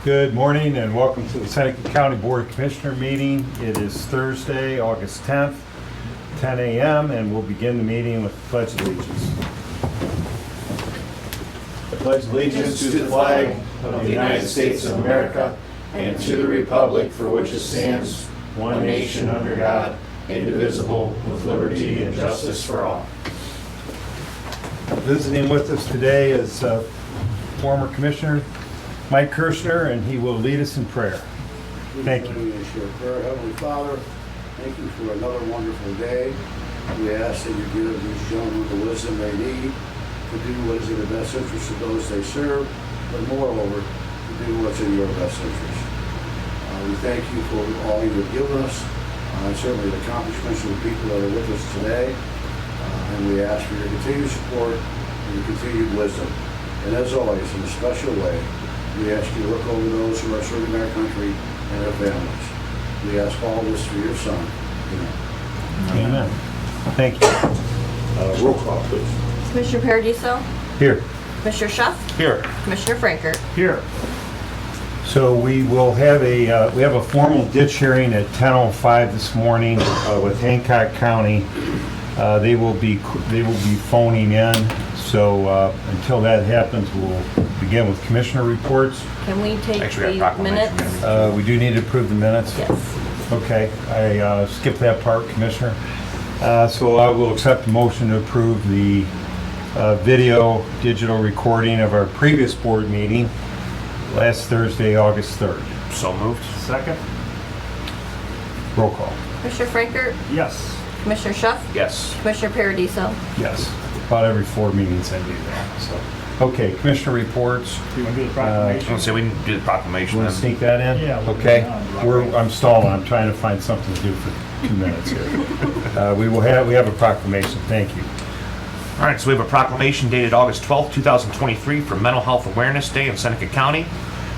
Good morning and welcome to the Seneca County Board of Commissioner meeting. It is Thursday, August 10th, 10 a.m. and we'll begin the meeting with the Pledge of Allegiance. I pledge allegiance to the flag of the United States of America and to the republic for which it stands, one nation under God, indivisible, with liberty and justice for all. Visiting with us today is former Commissioner Mike Kirshner, and he will lead us in prayer. Thank you. Heavenly Father, thank you for another wonderful day. We ask that you give these gentlemen the wisdom they need to do what is in the best interest of those they serve, but moreover, to do what's in your best interest. We thank you for all you have given us, and certainly the accomplishments of the people that are with us today. And we ask for your continued support and your continued wisdom. And as always, in a special way, we ask you to look over those who are serving our country and their families. We ask all this through your Son. Amen. Amen. Thank you. Roll call, please. Commissioner Paradiso? Here. Commissioner Schuff? Here. Commissioner Franker? Here. So we will have a formal ditch hearing at 10:05 this morning with Hancock County. They will be phoning in. So until that happens, we'll begin with commissioner reports. Can we take Actually, the minutes? We do need to approve the minutes. Yes. Okay, I skipped that part, Commissioner. So I will accept the motion to approve the video digital recording of our previous board meeting last Thursday, August 3rd. So moved. Second. Roll call. Commissioner Franker? Yes. Commissioner Schuff? Yes. Commissioner Paradiso? Yes. About every 4 meetings I do that. So, okay, Commissioner reports. Do you want to do the I was proclamation? gonna say we can do the proclamation Want then. to sneak that in? Yeah, we'll Okay. do it now. I'm stalling. I'm trying to find something to do for 2 minutes here. We have a proclamation. Thank you. All right, so we have a proclamation dated August 12th, 2023 for Mental Health Awareness Day in Seneca County.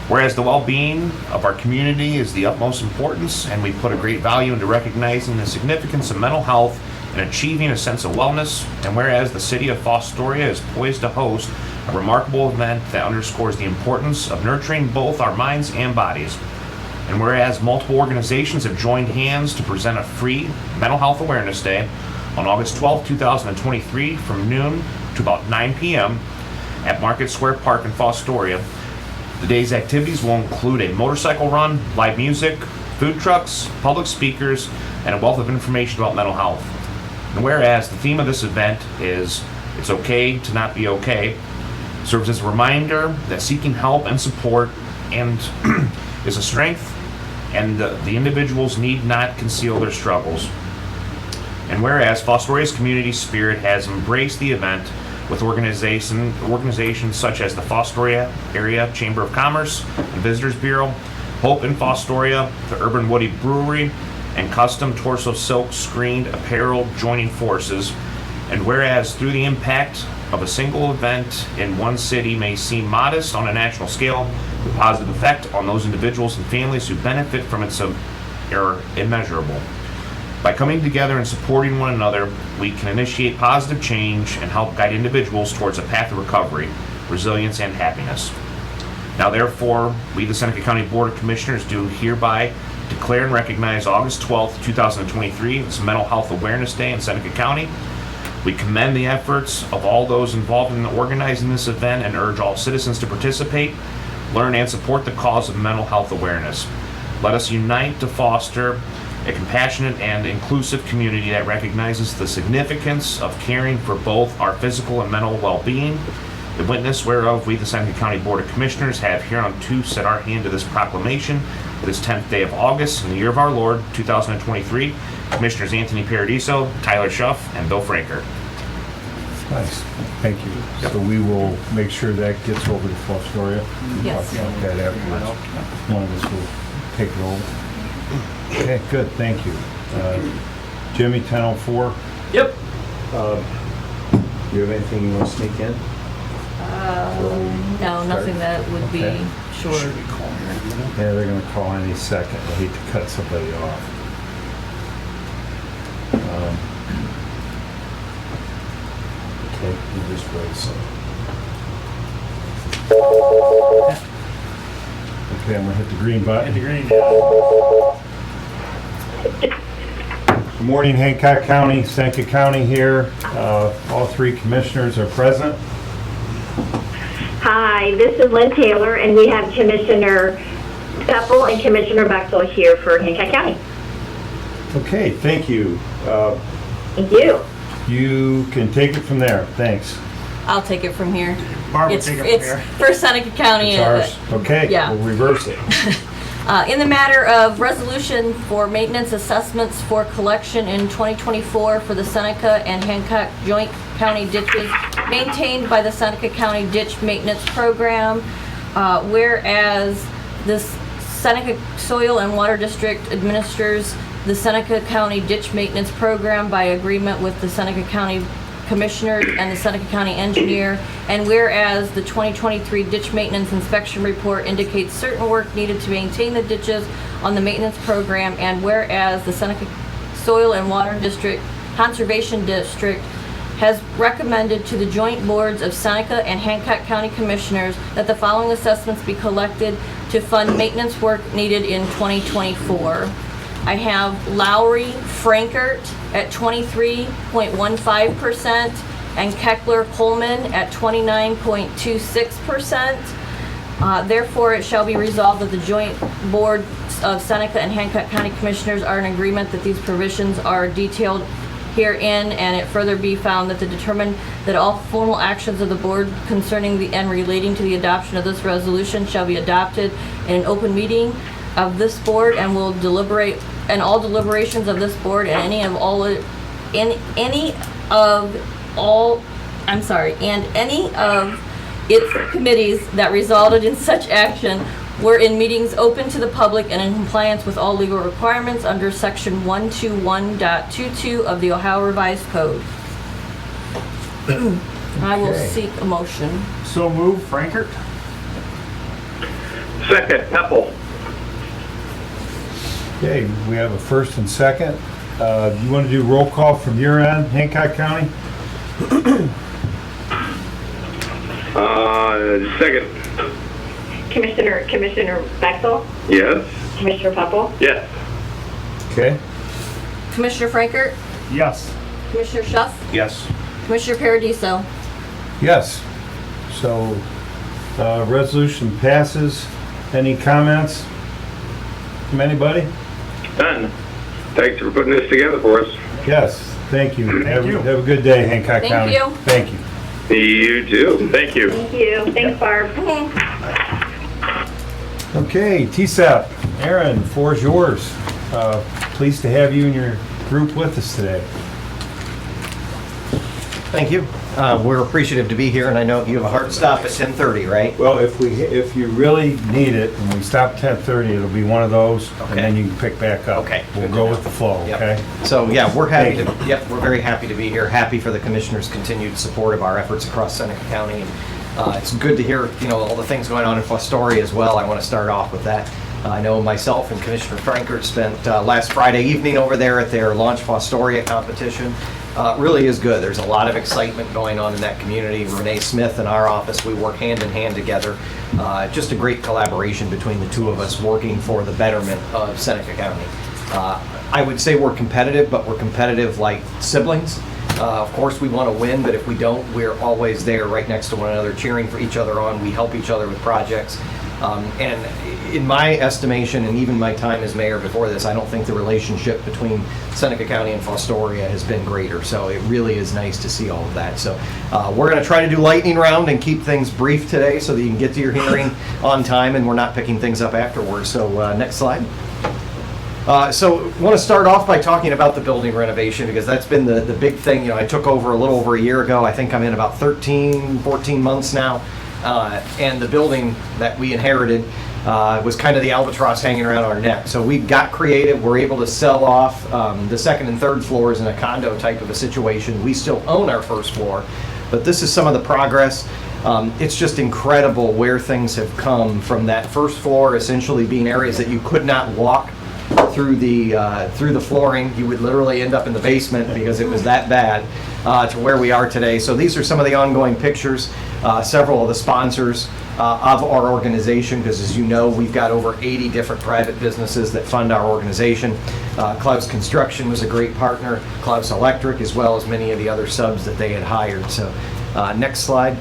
Whereas the well-being of our community is the utmost importance, and we put a great value into recognizing the significance of mental health and achieving a sense of wellness, and whereas the city of Fostoria is poised to host a remarkable event that underscores the importance of nurturing both our minds and bodies. And whereas multiple organizations have joined hands to present a free Mental Health Awareness Day on August 12, 2023 from noon to about 9 p.m. at Market Square Park in Fostoria. The day's activities will include a motorcycle run, live music, food trucks, public speakers, and a wealth of information about mental health. And whereas the theme of this event is "It's okay to not be okay," serves as a reminder that seeking help and support and is a strength, and the individuals need not conceal their struggles. And whereas Fostoria's community spirit has embraced the event with organizations such as the Fostoria Area Chamber of Commerce and Visitors Bureau, Hope in Fostoria, the Urban Woody Brewery, and Custom Torso Silk Screened Apparel joining forces. And whereas through the impact of a single event in one city may seem modest on a national scale, the positive effect on those individuals and families who benefit from it are immeasurable. By coming together and supporting one another, we can initiate positive change and help guide individuals towards a path of recovery, resilience, and happiness. Now, therefore, we, the Seneca County Board of Commissioners, do hereby declare and recognize August 12th, 2023 as Mental Health Awareness Day in Seneca County. We commend the efforts of all those involved in organizing this event and urge all citizens to participate, learn, and support the cause of mental health awareness. Let us unite to foster a compassionate and inclusive community that recognizes the significance of caring for both our physical and mental well-being. The witness whereof we, the Seneca County Board of Commissioners, have hereunto set our hand to this proclamation this 10th day of August in the year of our Lord, 2023. Commissioners Anthony Paradiso, Tyler Schuff, and Bill Franker. Nice. Thank you. So we will make sure that gets over to Fostoria. Yes. Talk about that afterwards. One of us will take it over. Okay, good. Thank you. Jimmy, 10:04. Yep. Do you have anything you want to sneak in? No, nothing that would be Okay. short. Yeah, they're going to call any second. I hate to cut somebody off. Okay, you just wait. So. Okay, I'm gonna hit the green button. Hit the green. Good morning, Hancock County, Seneca County here. All three commissioners are present. Hi, this is Lynn Taylor, and we have Commissioner Peppel and Commissioner Bexel here for Hancock County. Okay, thank you. Thank you. You can take it from there. Thanks. I'll take it from here. Barb will It's take it from it's here. for Seneca County. It's ours. Okay, Yeah. we'll reverse it. In the matter of resolution for maintenance assessments for collection in 2024 for the Seneca and Hancock Joint County ditches maintained by the Seneca County Ditch Maintenance Program, whereas this Seneca Soil and Water District administers the Seneca County Ditch Maintenance Program by agreement with the Seneca County Commissioner and the Seneca County Engineer, and whereas the 2023 Ditch Maintenance Inspection Report indicates certain work needed to maintain the ditches on the maintenance program, and whereas the Seneca Soil and Water District Conservation District has recommended to the joint boards of Seneca and Hancock County Commissioners that the following assessments be collected to fund maintenance work needed in 2024. I have Lowry Frankert at 23.15% and Keckler Coleman at 29.26%. Therefore, it shall be resolved that the joint board of Seneca and Hancock County Commissioners are in agreement that these provisions are detailed herein, and it further be found that to determine that all formal actions of the board concerning the and relating to the adoption of this resolution shall be adopted in an open meeting of this board, and will deliberate, and all deliberations of this board and any of its committees that resulted in such action were in meetings open to the public and in compliance with all legal requirements under section 121.22 of the Ohio Revised Code. I will Okay. seek a motion. So move, Frankert. Second, Peppel. Okay, we have a first and second. You want to do roll call from your end, Hancock County? Second. Commissioner Bexel, Yes. Commissioner Peppel, Yes. Okay, Commissioner Frankert, Yes. Commissioner Schuff, Yes. Commissioner Paradiso. yes. So, resolution passes. Any comments from anybody? Done. Thanks for putting this together for us. Yes, thank you. Thank you. Have a good day, Hancock Thank County. you. Thank you. You too. Thank you. thank you. Thanks, Barb. Okay, TSAP, Aaron, the floor is yours. Pleased to have you and your group with us today. Thank you. We're appreciative to be here, and I know you have a hard stop at 10:30, right? Well, if you really need it, and we stop 10:30, it'll be one of those, and Okay. then you can pick back up. Okay, We'll good to go know. with the flow, Yep. okay? So, yeah, we're happy Thank to, we're very happy to be here. Happy for the commissioners' continued support of our efforts across Seneca County. And it's good to hear, all the things going on in Fostoria as well. I want to start off with that. I know myself and Commissioner Frankert spent last Friday evening over there at their Launch Fostoria competition. Really is good. There's a lot of excitement going on in that community. Renee Smith and our office, we work hand in hand together. Just a great collaboration between the two of us working for the betterment of Seneca County. I would say we're competitive, but we're competitive like siblings. Of course, we want to win, but if we don't, we're always there right next to one another, cheering for each other on. We help each other with projects. And in my estimation, and even my time as mayor before this, I don't think the relationship between Seneca County and Fostoria has been greater. So it really is nice to see all of that. So we're going to try to do lightning round and keep things brief today so that you can get to your hearing on time and we're not picking things up afterwards. So next slide. So I want to start off by talking about the building renovation because that's been the big thing. I took over a little over a year ago. I think I'm in about 13, 14 months now. And the building that we inherited was kind of the albatross hanging around our neck. So we got creative. We're able to sell off the second and third floors in a condo type of a situation. We still own our first floor, but this is some of the progress. It's just incredible where things have come from that first floor essentially being areas that you could not walk through the flooring. You would literally end up in the basement because it was that bad to where we are today. So these are some of the ongoing pictures. Several of the sponsors of our organization, because as you know, we've got over 80 different private businesses that fund our organization. Klaus Construction was a great partner, Klaus Electric, as well as many of the other subs that they had hired. So next slide.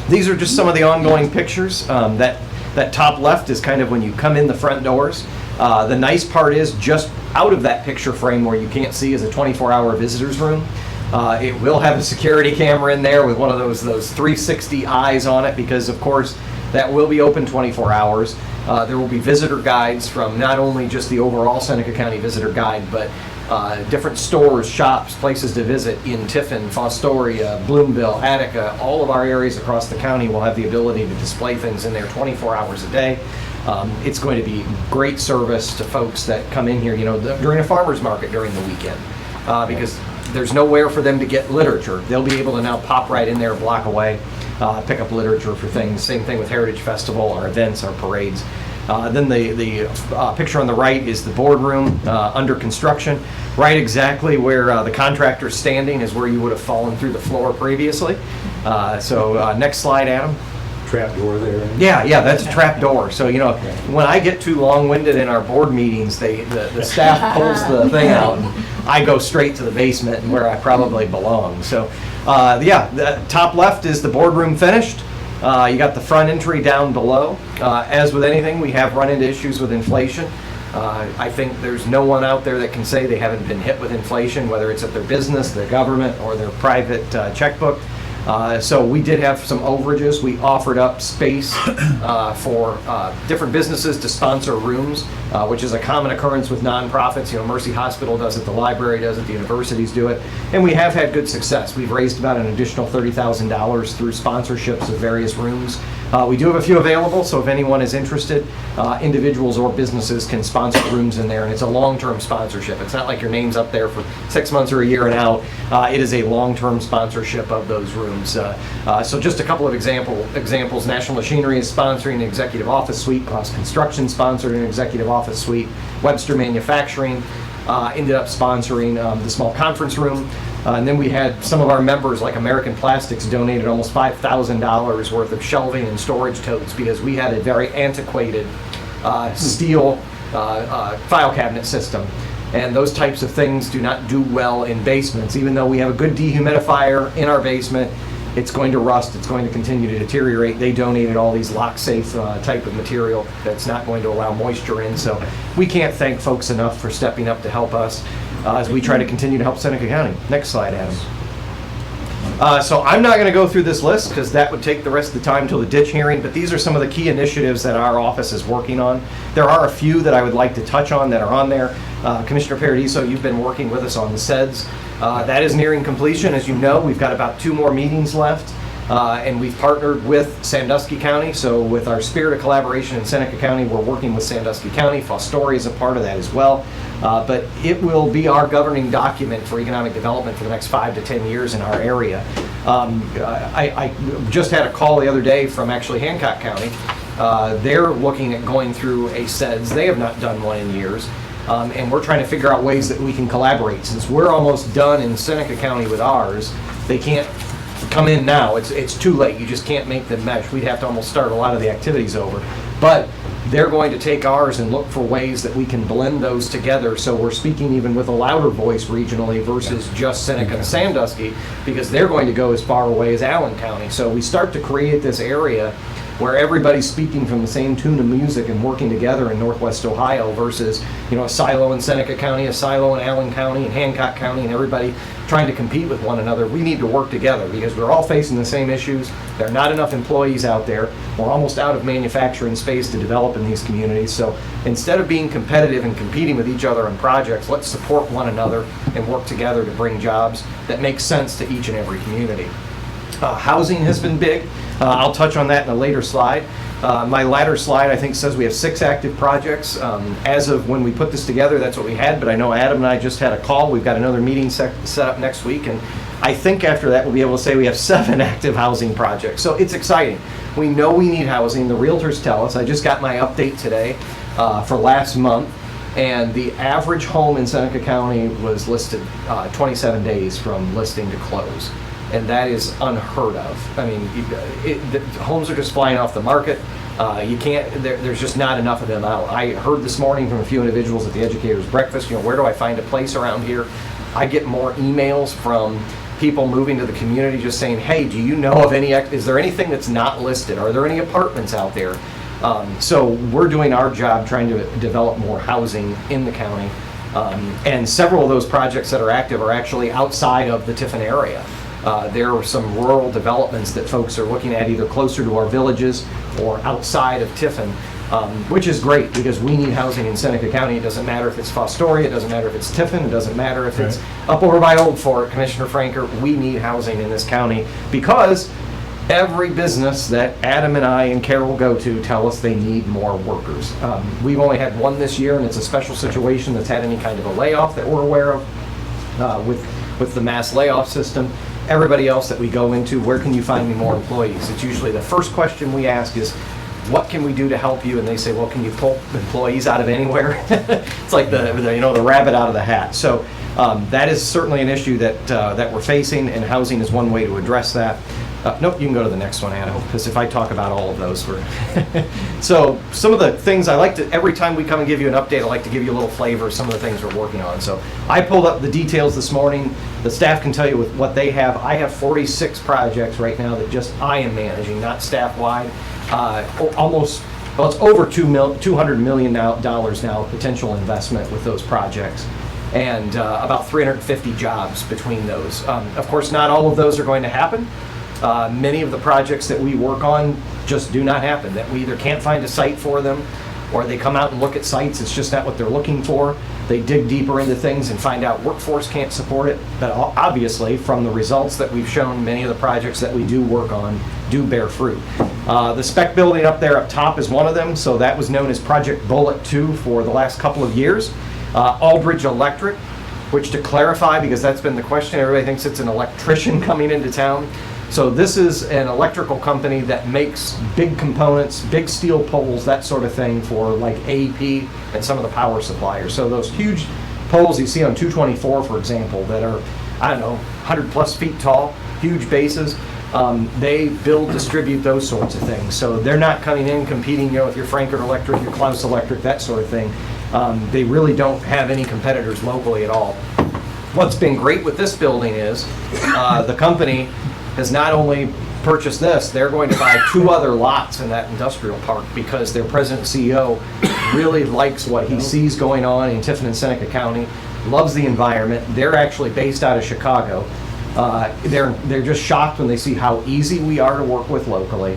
These are just some of the ongoing pictures. That top left is kind of when you come in the front doors. The nice part is just out of that picture frame where you can't see is a 24-hour visitors room. It will have a security camera in there with one of those 360 eyes on it, because of course that will be open 24 hours. There will be visitor guides from not only just the overall Seneca County visitor guide, but different stores, shops, places to visit in Tiffin, Fostoria, Bloomville, Attica. All of our areas across the county will have the ability to display things in there 24 hours a day. It's going to be great service to folks that come in here, during a farmer's market during the weekend, because there's nowhere for them to get literature. They'll be able to now pop right in there a block away, pick up literature for things. Same thing with Heritage Festival, our events, our parades. Then the picture on the right is the boardroom under construction. Right exactly where the contractor's standing is where you would have fallen through the floor previously. So next slide, Adam. Trap door there. Yeah, that's a trap door. So, when I get too long-winded in our board meetings, the staff pulls the thing out, and I go straight to the basement where I probably belong. So, the top left is the boardroom finished. You got the front entry down below. As with anything, we have run into issues with inflation. I think there's no one out there that can say they haven't been hit with inflation, whether it's at their business, their government, or their private checkbook. So we did have some overages. We offered up space for different businesses to sponsor rooms, which is a common occurrence with nonprofits. Mercy Hospital does it, the library does it, the universities do it, and we have had good success. We've raised about an additional $30,000 through sponsorships of various rooms. We do have a few available, so if anyone is interested, individuals or businesses can sponsor rooms in there, and it's a long-term sponsorship. It's not like your name's up there for 6 months or a year and out. It is a long-term sponsorship of those rooms. So just a couple of examples. National Machinery is sponsoring an executive office suite. Klaus Construction sponsored an executive office suite. Webster Manufacturing ended up sponsoring the small conference room. And then we had some of our members, like American Plastics, donated almost $5,000 worth of shelving and storage totes, because we had a very antiquated steel file cabinet system. And those types of things do not do well in basements. Even though we have a good dehumidifier in our basement, it's going to rust, it's going to continue to deteriorate. They donated all these lock-safe type of material that's not going to allow moisture in. So we can't thank folks enough for stepping up to help us as we try to continue to help Seneca County. Next slide, Adam. So I'm not going to go through this list because that would take the rest of the time till the ditch hearing, but these are some of the key initiatives that our office is working on. There are a few that I would like to touch on that are on there. Commissioner Paradiso, you've been working with us on the SEDS. That is nearing completion. As you know, we've got about 2 more meetings left, and we've partnered with Sandusky County. So with our spirit of collaboration in Seneca County, we're working with Sandusky County. Fostoria is a part of that as well. But it will be our governing document for economic development for the next 5 to 10 years in our area. I just had a call the other day from actually Hancock County. They're looking at going through a SEDS. They have not done one in years. And we're trying to figure out ways that we can collaborate. Since we're almost done in Seneca County with ours, they can't come in now. It's too late. You just can't make them mesh. We'd have to almost start a lot of the activities over. But they're going to take ours and look for ways that we can blend those together, so we're speaking even with a louder voice regionally versus just Seneca and Sandusky, because they're going to go as far away as Allen County. So we start to create this area where everybody's speaking from the same tune of music and working together in Northwest Ohio versus, a silo in Seneca County, a silo in Allen County, and Hancock County, and everybody trying to compete with one another. We need to work together because we're all facing the same issues. There are not enough employees out there. We're almost out of manufacturing space to develop in these communities. So instead of being competitive and competing with each other on projects, let's support one another and work together to bring jobs that make sense to each and every community. Housing has been big. I'll touch on that in a later slide. My latter slide, I think, says we have 6 active projects. As of when we put this together, that's what we had, but I know Adam and I just had a call. We've got another meeting set up next week, and I think after that we'll be able to say we have 7 active housing projects. So it's exciting. We know we need housing. The realtors tell us. I just got my update today for last month, and the average home in Seneca County was listed 27 days from listing to close. and that is unheard of. I mean, the homes are just flying off the market. You can't, there's just not enough of them out. I heard this morning from a few individuals at the educators' breakfast, where do I find a place around here? I get more emails from people moving to the community just saying, hey, do you know of any, is there anything that's not listed? Are there any apartments out there? So we're doing our job trying to develop more housing in the county. And several of those projects that are active are actually outside of the Tiffin area. There are some rural developments that folks are looking at either closer to our villages or outside of Tiffin, which is great because we need housing in Seneca County. It doesn't matter if it's Fostoria, it doesn't matter if it's Tiffin, it doesn't matter if it's up over by Old Fort, Commissioner Franker. We need housing in this county because every business that Adam and I and Carol go to tell us they need more workers. We've only had one this year, and it's a special situation that's had any kind of a layoff that we're aware of with the mass layoff system. Everybody else that we go into, where can you find me more employees? It's usually the first question we ask is, what can we do to help you? And they say, well, can you pull employees out of anywhere? It's like the rabbit out of the hat. So that is certainly an issue that we're facing, and housing is one way to address that. Nope, you can go to the next one, Adam, because if I talk about all of those, we're... So some of the things I like to, every time we come and give you an update, I like to give you a little flavor of some of the things we're working on. So I pulled up the details this morning. The staff can tell you with what they have. I have 46 projects right now that just I am managing, not staff-wide. Almost, well, it's over $200 million now potential investment with those projects. And about 350 jobs between those. Of course, not all of those are going to happen. Many of the projects that we work on just do not happen, that we either can't find a site for them, or they come out and look at sites, it's just not what they're looking for. They dig deeper into things and find out workforce can't support it. But obviously, from the results that we've shown, many of the projects that we do work on do bear fruit. The spec building up there up top is one of them, so that was known as Project Bullet 2 for the last couple of years. Aldridge Electric, which, to clarify, because that's been the question, everybody thinks it's an electrician coming into town. So this is an electrical company that makes big components, big steel poles, that sort of thing for like AEP and some of the power suppliers. So those huge poles you see on 224, for example, that are, I don't know, 100 plus feet tall, huge bases, they build, distribute those sorts of things. So they're not coming in competing, with your Frankfurt Electric, your Klaus Electric, that sort of thing. They really don't have any competitors locally at all. What's been great with this building is the company has not only purchased this, they're going to buy 2 other lots in that industrial park because their president and CEO really likes what he sees going on in Tiffin and Seneca County, loves the environment. They're actually based out of Chicago. They're just shocked when they see how easy we are to work with locally,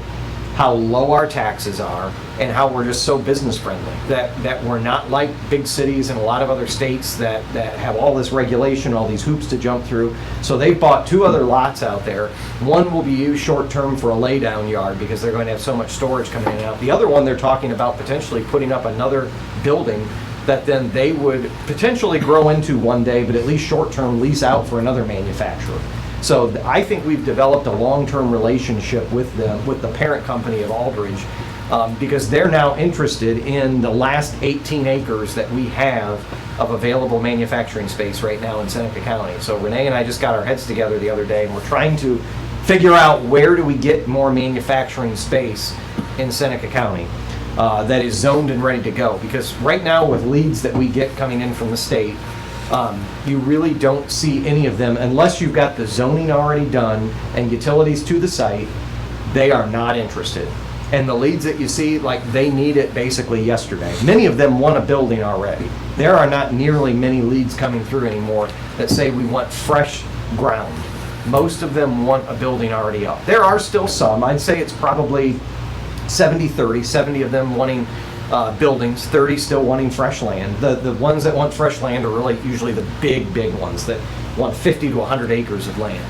how low our taxes are, and how we're just so business friendly, that we're not like big cities and a lot of other states that have all this regulation, all these hoops to jump through. So they've bought 2 other lots out there. One will be used short term for a laydown yard because they're going to have so much storage coming in and out. The other one, they're talking about potentially putting up another building that then they would potentially grow into one day, but at least short term lease out for another manufacturer. So I think we've developed a long-term relationship with them, with the parent company of Aldridge, because they're now interested in the last 18 acres that we have of available manufacturing space right now in Seneca County. So Renee and I just got our heads together the other day, and we're trying to figure out where do we get more manufacturing space in Seneca County that is zoned and ready to go. Because right now with leads that we get coming in from the state, you really don't see any of them unless you've got the zoning already done and utilities to the site. They are not interested. And the leads that you see, like, they need it basically yesterday. Many of them want a building already. There are not nearly many leads coming through anymore that say we want fresh ground. Most of them want a building already up. There are still some. I'd say it's probably 70-30, 70 of them wanting buildings, 30 still wanting fresh land. The ones that want fresh land are really usually the big ones that want 50 to 100 acres of land.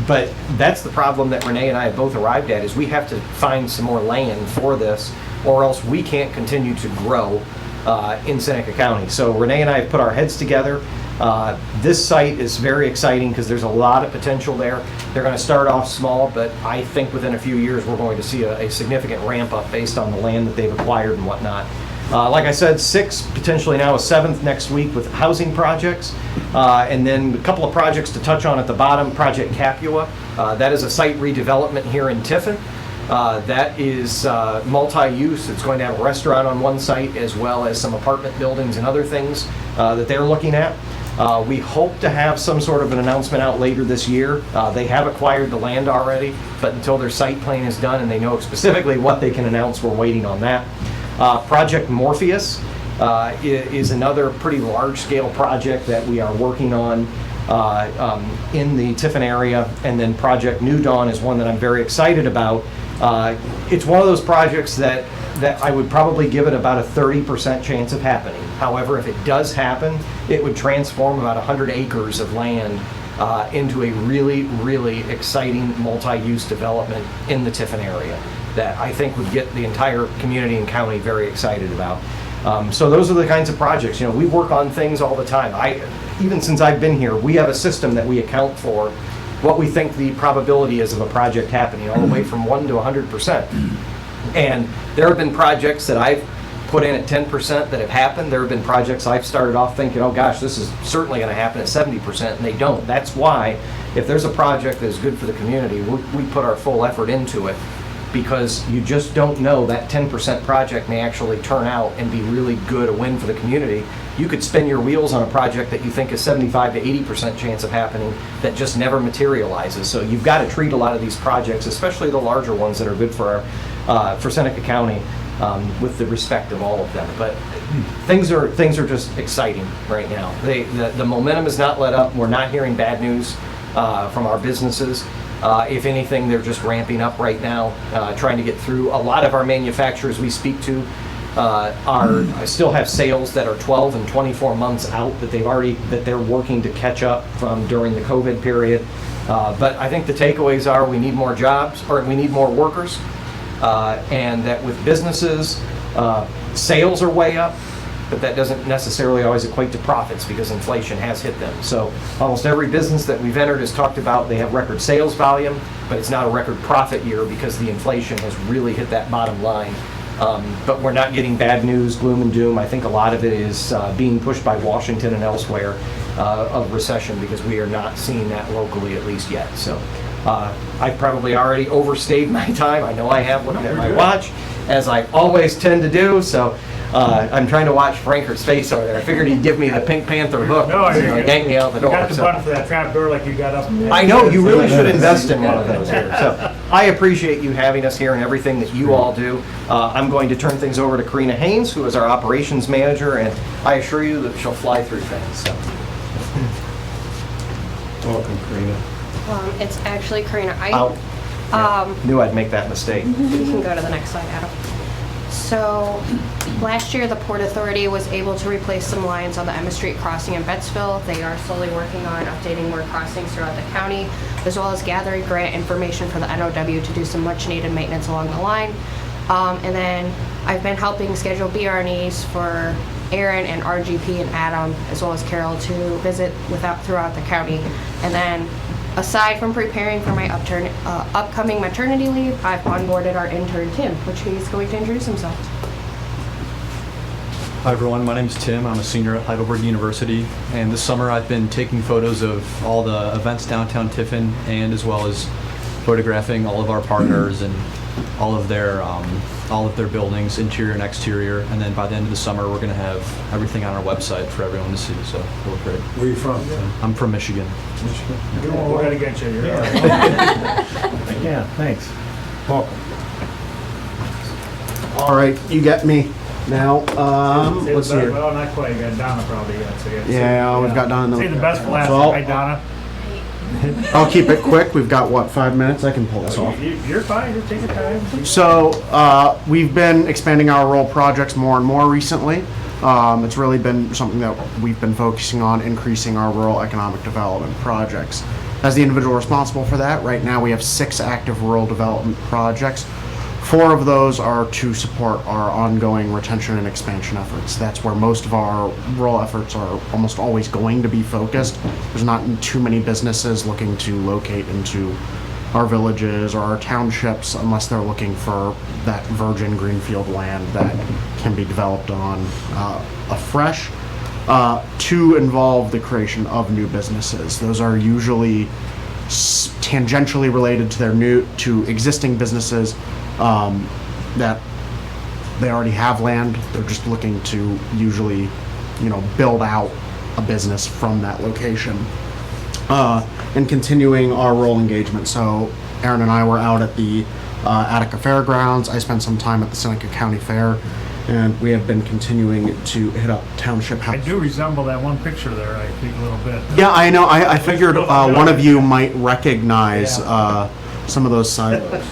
But that's the problem that Renee and I have both arrived at, is we have to find some more land for this, or else we can't continue to grow in Seneca County. So Renee and I have put our heads together. This site is very exciting because there's a lot of potential there. They're going to start off small, but I think within a few years we're going to see a significant ramp up based on the land that they've acquired and whatnot. Like I said, 6, potentially now a 7th next week with housing projects. And then a couple of projects to touch on at the bottom, Project Capua. That is a site redevelopment here in Tiffin. That is multi-use. It's going to have a restaurant on one site as well as some apartment buildings and other things that they're looking at. We hope to have some sort of an announcement out later this year. They have acquired the land already, but until their site plan is done and they know specifically what they can announce, we're waiting on that. Project Morpheus is another pretty large-scale project that we are working on in the Tiffin area. And then Project New Dawn is one that I'm very excited about. It's one of those projects that I would probably give it about a 30% chance of happening. However, if it does happen, it would transform about 100 acres of land into a really, really exciting multi-use development in the Tiffin area that I think would get the entire community and county very excited about. So those are the kinds of projects. You know, we work on things all the time. Even since I've been here, we have a system that we account for what we think the probability is of a project happening, all the way from 1 to 100%. And there have been projects that I've put in at 10% that have happened. There have been projects I've started off thinking, oh gosh, this is certainly going to happen at 70%, and they don't. That's why, if there's a project that is good for the community, we put our full effort into it, because you just don't know that 10% project may actually turn out and be really good, a win for the community. You could spin your wheels on a project that you think is 75 to 80% chance of happening that just never materializes. So you've got to treat a lot of these projects, especially the larger ones that are good for Seneca County, with the respect of all of them. But things are just exciting right now. The momentum is not let up. We're not hearing bad news from our businesses. If anything, they're just ramping up right now, trying to get through. A lot of our manufacturers we speak to still have sales that are 12 and 24 months out that they're working to catch up from during the COVID period. But I think the takeaways are we need more jobs, or we need more workers, and that with businesses, sales are way up, but that doesn't necessarily always equate to profits because inflation has hit them. So almost every business that we've entered has talked about they have record sales volume, but it's not a record profit year because the inflation has really hit that bottom line. But we're not getting bad news, gloom and doom. I think a lot of it is being pushed by Washington and elsewhere of recession, because we are not seeing that locally, at least yet. So I've probably already overstayed my time. I know I have, looking at my watch, as I always tend to do. So I'm trying to watch Franker's face over there. I figured he'd give me the Pink Panther hook, yank me out the door. You got the button for that trap door like you got up. I know, you really should invest in one of those here. So I appreciate you having us here and everything that you all do. I'm going to turn things over to Karina Haynes, who is our operations manager, and I assure you that she'll fly through things. So. Welcome, Karina. It's actually Karina. Knew I'd make that mistake. You can go to the next slide, Adam. So last year, the Port Authority was able to replace some lines on the Emma Street crossing in Bettsville. They are slowly working on updating more crossings throughout the county, as well as gathering grant information for the NOW to do some much needed maintenance along the line. And then I've been helping schedule BRNEs for Aaron and RGP and Adam, as well as Carol, to visit throughout the county. And then, aside from preparing for my upcoming maternity leave, I've onboarded our intern, Tim, which he's going to introduce himself. Hi everyone, my name is Tim. I'm a senior at Heidelberg University, and this summer I've been taking photos of all the events downtown Tiffin, and as well as photographing all of our partners and all of their buildings, interior and exterior. And then by the end of the summer, we're going to have everything on our website for everyone to see. So it'll look great. Where are you from? I'm from Michigan. We're going to get you. Yeah, thanks. Welcome. All right, you get me now. Let's see here. Well, not quite. You got Donna probably yet. So Yeah, we've got Donna. Say the best for last, So right, Donna? I'll keep it quick. We've got, what, 5 minutes? I can pull this off. You're fine. You're taking time. So we've been expanding our rural projects more and more recently. It's really been something that we've been focusing on, increasing our rural economic development projects. As the individual responsible for that, right now we have 6 active rural development projects. 4 of those are to support our ongoing retention and expansion efforts. That's where most of our rural efforts are almost always going to be focused. There's not too many businesses looking to locate into our villages or our townships unless they're looking for that virgin greenfield land that can be developed on afresh. To involve the creation of new businesses. Those are usually tangentially related to existing businesses that they already have land. They're just looking to usually, build out a business from that location. And continuing our role engagement. So Aaron and I were out at the Attica Fairgrounds. I spent some time at the Seneca County Fair. And we have been continuing to hit up township. I do resemble that one picture there, I think, a little bit. Yeah, I know. I figured one of you might recognize some of those silos.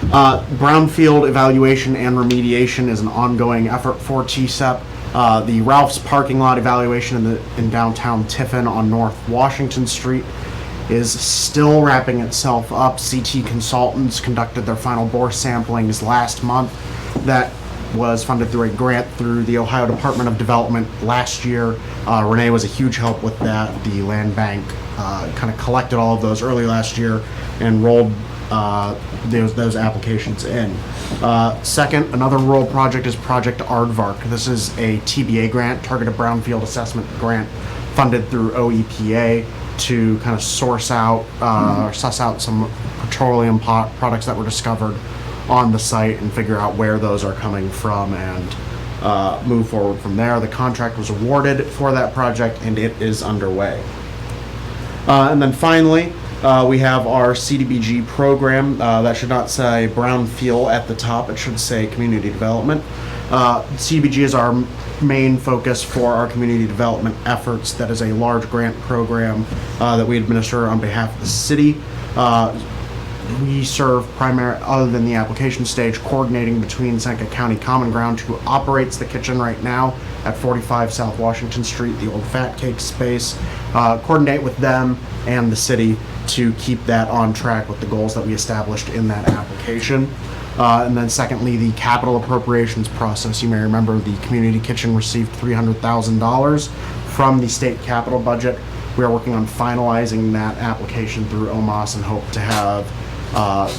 Brownfield Evaluation and Remediation is an ongoing effort for TSEP. The Ralph's parking lot evaluation in downtown Tiffin on North Washington Street is still wrapping itself up. CT Consultants conducted their final bore samplings last month. That was funded through a grant through the Ohio Department of Development last year. Renee was a huge help with that. The land bank kind of collected all of those early last year and rolled those applications in. Second, another rural project is Project Aardvark. This is a TBA grant, Targeted Brownfield Assessment Grant, funded through OEPA to kind of source out or suss out some petroleum products that were discovered on the site and figure out where those are coming from and move forward from there. The contract was awarded for that project and it is underway. And then finally, we have our CDBG program. That should not say Brownfield at the top, it should say Community Development. CDBG is our main focus for our community development efforts. That is a large grant program that we administer on behalf of the city. We serve other than the application stage, coordinating between Seneca County Common Ground, who operates the kitchen right now at 45 South Washington Street, the old Fat Cake space, coordinate with them and the city to keep that on track with the goals that we established in that application. And then secondly, the capital appropriations process. You may remember the community kitchen received $300,000 from the state capital budget. We are working on finalizing that application through OMAS and hope to have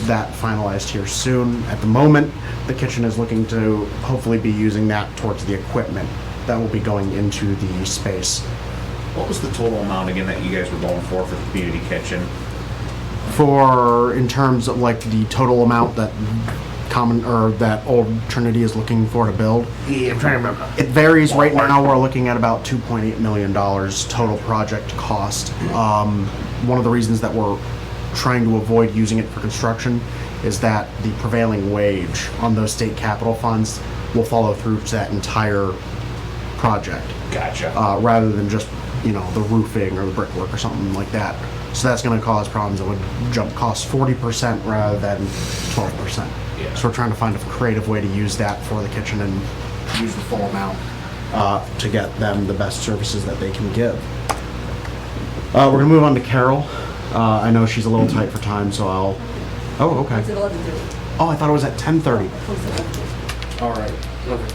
that finalized here soon. At the moment, the kitchen is looking to hopefully be using that towards the equipment that will be going into the space. What was the total amount again that you guys were going for the community kitchen? In terms of like the total amount that that Old Trinity is looking for to build. Yeah, I'm trying to remember. It varies. Right now we're looking at about $2.8 million total project cost. One of the reasons that we're trying to avoid using it for construction is that the prevailing wage on those state capital funds will follow through to that entire project. Gotcha. Rather than just, the roofing or the brickwork or something like that. So that's going to cause problems. It would jump costs 40% rather than 12%. Yeah. So we're trying to find a creative way to use that for the kitchen and use the full amount to get them the best services that they can give. We're going to move on to Carol. I know she's a little tight for time, so I'll... Oh, okay. Oh, I thought it was at 10:30. All right, perfect.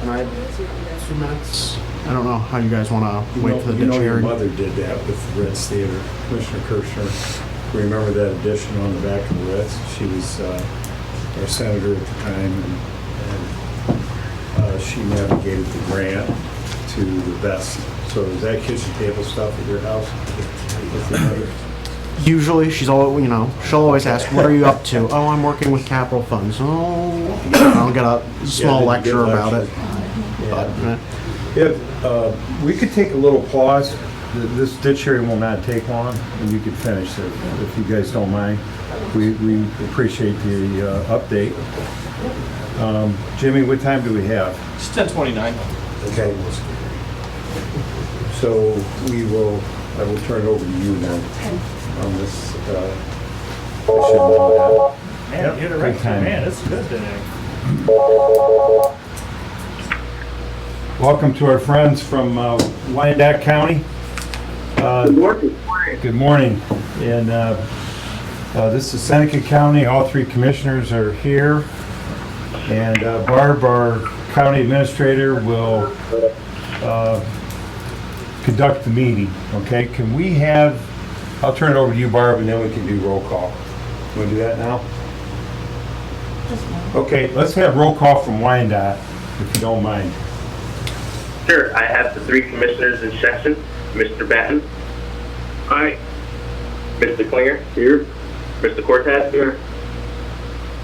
And I have 2 minutes. I don't know how you guys want to wait for the ditch Your hearing. mother did that with the Ritz Theater, Commissioner Kirchner. Remember that addition on the back of the Ritz? She was our senator at the time, and she navigated the grant to the best. So is that kitchen table stuff at your house with your mother? Usually, she'll always ask, "What are you up to?" "Oh, I'm working with capital funds." "Oh," I'll get a small lecture about it. We could take a little pause. This ditch hearing will not take long, and you could finish it if you guys don't mind. We appreciate the update. Jimmy, what time do we have? It's 10:29. Okay. So I will turn it over to you now on this. I should know that. Man, you're the right time. Man, it's good today. Welcome to our friends from Wyandotte County. Good morning. Good morning. And this is Seneca County. All 3 commissioners are here. And Barb, our county administrator, will conduct the meeting. Okay, can we have I'll turn it over to you, Barb, and then we can do roll call. You want to do that now? Okay, let's have roll call from Wyandotte, if you don't mind. Sure, I have the three commissioners in session. Mr. Batten. Aye. Mr. Klinger. Here. Mr. Cortez. Here.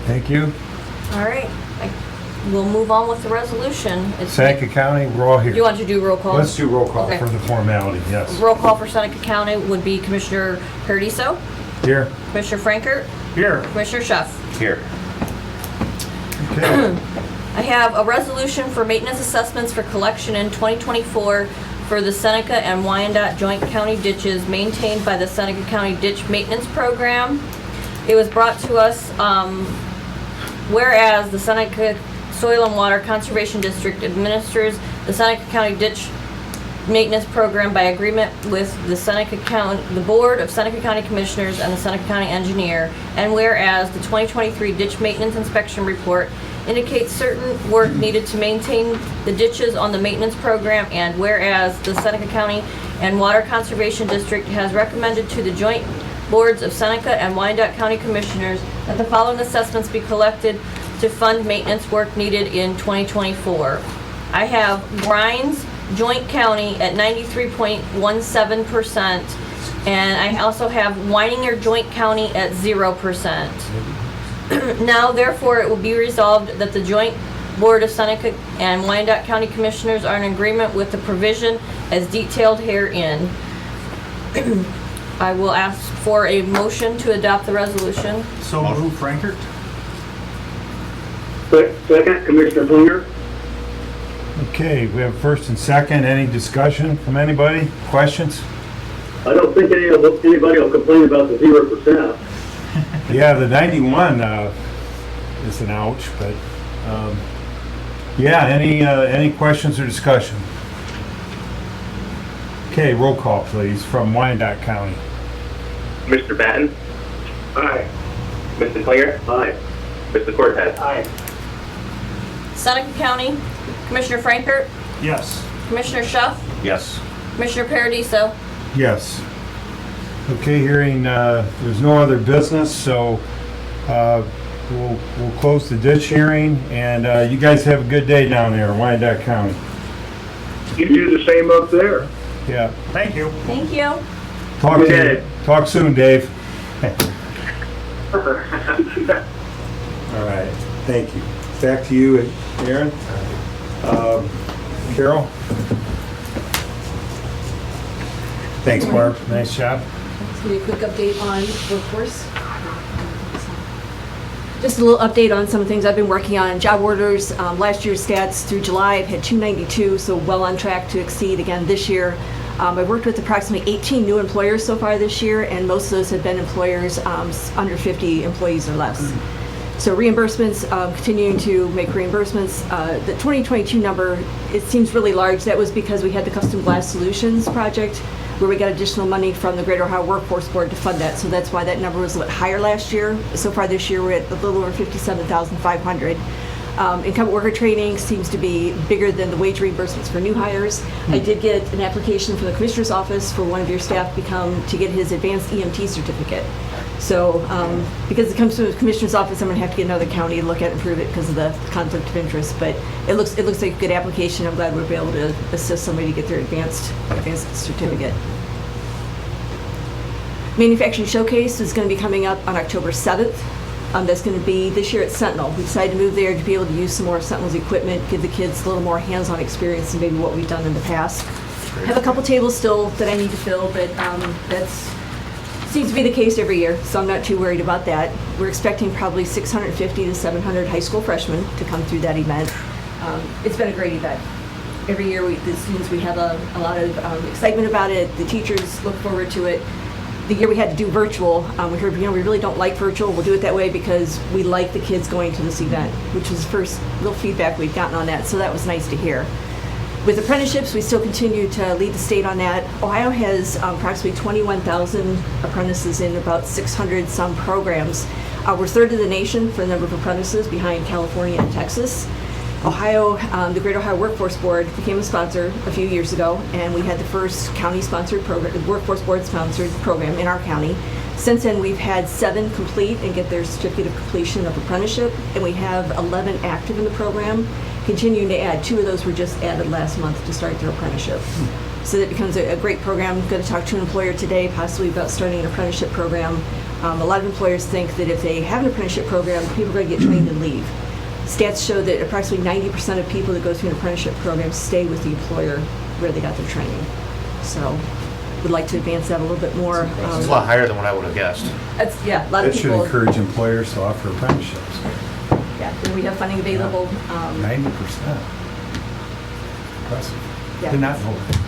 Thank you. All right, we'll move on with the resolution. It's- Seneca County, we're all here. You want to do roll call? Let's do roll call Okay. for the formality, yes. Roll call for Seneca County would be Commissioner Paradiso, Here. Commissioner Frankert, Here. Commissioner Schuff. Here. Okay. I have a resolution for maintenance assessments for collection in 2024 for the Seneca and Wyandotte Joint County ditches maintained by the Seneca County Ditch Maintenance Program. It was brought to us, whereas the Seneca Soil and Water Conservation District administers the Seneca County Ditch Maintenance Program by agreement with the Seneca County, the Board of Seneca County Commissioners and the Seneca County Engineer, and whereas the 2023 Ditch Maintenance Inspection Report indicates certain work needed to maintain the ditches on the maintenance program, and whereas the Seneca County and Water Conservation District has recommended to the joint boards of Seneca and Wyandotte County Commissioners that the following assessments be collected to fund maintenance work needed in 2024. I have Grimes Joint County at 93.17%, and I also have Weininger Joint County at 0%. Now, therefore, it will be resolved that the Joint Board of Seneca and Wyandotte County Commissioners are in agreement with the provision as detailed herein. I will ask for a motion to adopt the resolution. So move, Frankert. Second, Commissioner Klinger. Okay, we have first and second. Any discussion from anybody? Questions? I don't think anybody will complain about the 0%. Yeah, the 91 is an ouch, but yeah, any questions or discussion? Okay, roll call, please, from Wyandotte County. Mr. Batten. Aye. Mr. Klinger. Aye. Mr. Cortez. Aye. Seneca County, Commissioner Frankert, Yes. Commissioner Schuff, Yes. Commissioner Paradiso. Yes. Okay, hearing there's no other business, so we'll close the ditch hearing, and you guys have a good day down there in Wyandotte County. You do the same up there. Yeah. Thank you. Thank you. Talk soon, Dave. All right, thank you. Back to you, Aaron. Carol? Thanks, Barb. Nice job. Just give you a quick update on workforce. Just a little update on some of the things I've been working on. Job orders, last year's stats through July, I've had 292, so well on track to exceed again this year. I've worked with approximately 18 new employers so far this year, and most of those have been employers under 50 employees or less. So reimbursements, continuing to make reimbursements. The 2022 number, it seems really large. That was because we had the Custom Glass Solutions project where we got additional money from the Greater Ohio Workforce Board to fund that. So that's why that number was a little higher last year. So far this year, we're at a little over 57,500. Incumbent worker training seems to be bigger than the wage reimbursements for new hires. I did get an application from the Commissioner's Office for one of your staff to get his advanced EMT certificate. So because it comes to the Commissioner's Office, I'm going to have to get another county to look at and prove it because of the conflict of interest. But it looks like a good application. I'm glad we'll be able to assist somebody to get their advanced certificate. Manufacturing Showcase is going to be coming up on October 7th. That's going to be this year at Sentinel. We decided to move there to be able to use some more of Sentinel's equipment, give the kids a little more hands-on experience than maybe what we've done in the past. I have a couple tables still that I need to fill, but that's seems to be the case every year, so I'm not too worried about that. We're expecting probably 650 to 700 high school freshmen to come through that event. It's been a great event. Every year, the students, we have a lot of excitement about it. The teachers look forward to it. The year we had to do virtual, we heard, we really don't like virtual. We'll do it that way because we like the kids going to this event, which was the first little feedback we'd gotten on that, so that was nice to hear. With apprenticeships, we still continue to lead the state on that. Ohio has approximately 21,000 apprentices in about 600 some programs. We're third in the nation for the number of apprentices behind California and Texas. Ohio, the Great Ohio Workforce Board became a sponsor a few years ago, and we had the first county-sponsored program, Workforce Board-sponsored program in our county. Since then, we've had 7 complete and get their certificate of completion of apprenticeship, and we have 11 active in the program, continuing to add. 2 of those were just added last month to start their apprenticeship. So that becomes a great program. I'm going to talk to an employer today, possibly about starting an apprenticeship program. A lot of employers think that if they have an apprenticeship program, people are going to get trained and leave. Stats show that approximately 90% of people that go through an apprenticeship program stay with the employer where they got their training. So would like to advance that a little bit more. It's a lot higher than what I would have guessed. Yeah, a lot of That should people. encourage employers to offer apprenticeships. Yeah, and we have funding available. 90%. Impressive. Yeah. Did not know that.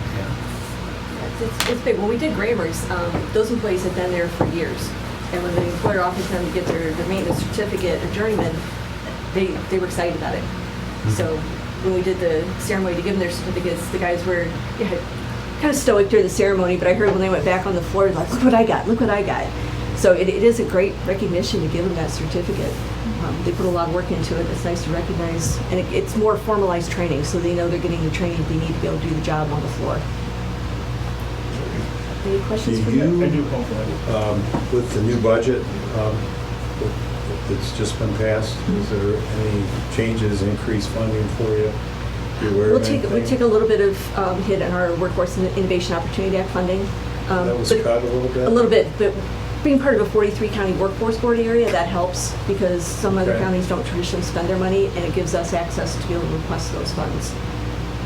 It's big. When we did Gravers, those employees had been there for years. And when the employer offered them to get their maintenance certificate or journeyman, they were excited about it. So when we did the ceremony to give them their certificates, the guys were kind of stoic during the ceremony, but I heard when they went back on the floor, like, look what I got, look what I got. So it is a great recognition to give them that certificate. They put a lot of work into it. It's nice to recognize, and it's more formalized training, so they know they're getting the training they need to be able to do the job on the floor. Any questions for me? With the new budget that's just been passed, is there any changes, increased funding for you? You aware of anything? We'll take a little bit of hit on our Workforce and Innovation Opportunity Act funding. That was cut a little bit? A little bit, but being part of a 43-county workforce board area, that helps because some other counties don't traditionally spend their money, and it gives us access to be able to request those funds.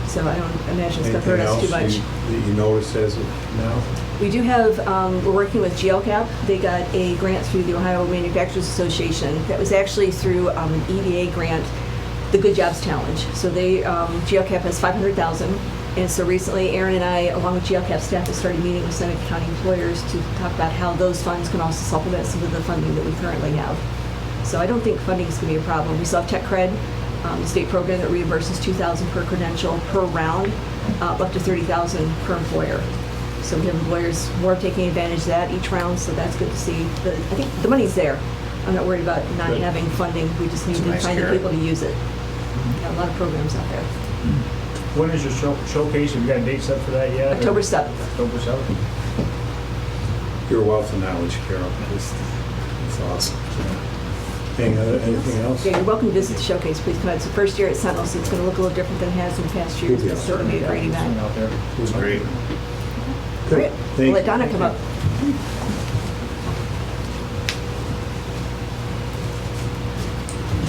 So I don't imagine it's going to hurt us too much. That you noticed as of now? We do have, we're working with GLCAP. They got a grant through the Ohio Manufacturers Association that was actually through an EDA grant, the Good Jobs Challenge. So GLCAP has $500,000. And so recently, Aaron and I, along with GLCAP staff, have started meeting with Seneca County employers to talk about how those funds can also supplement some of the funding that we currently have. So I don't think funding is going to be a problem. We still have Tech Cred, the state program that reimburses $2,000 per credential per round, up to $30,000 per employer. So we have employers more taking advantage of that each round, so that's good to see. But I think the money's there. I'm not worried about not having funding. We just need to find the people to use it. Got a lot of programs out there. When is your showcase? Have you got a date set for that yet? October 7th. October 7th. Your wealth of knowledge, Carol. It's awesome. Anything else? Yeah, you're welcome to visit the showcase. Please come out. It's the first year at Sentinel, so it's going to look a little different than it has in past years. But it's still going to be a great event. It was great. Great. We'll let Donna come up.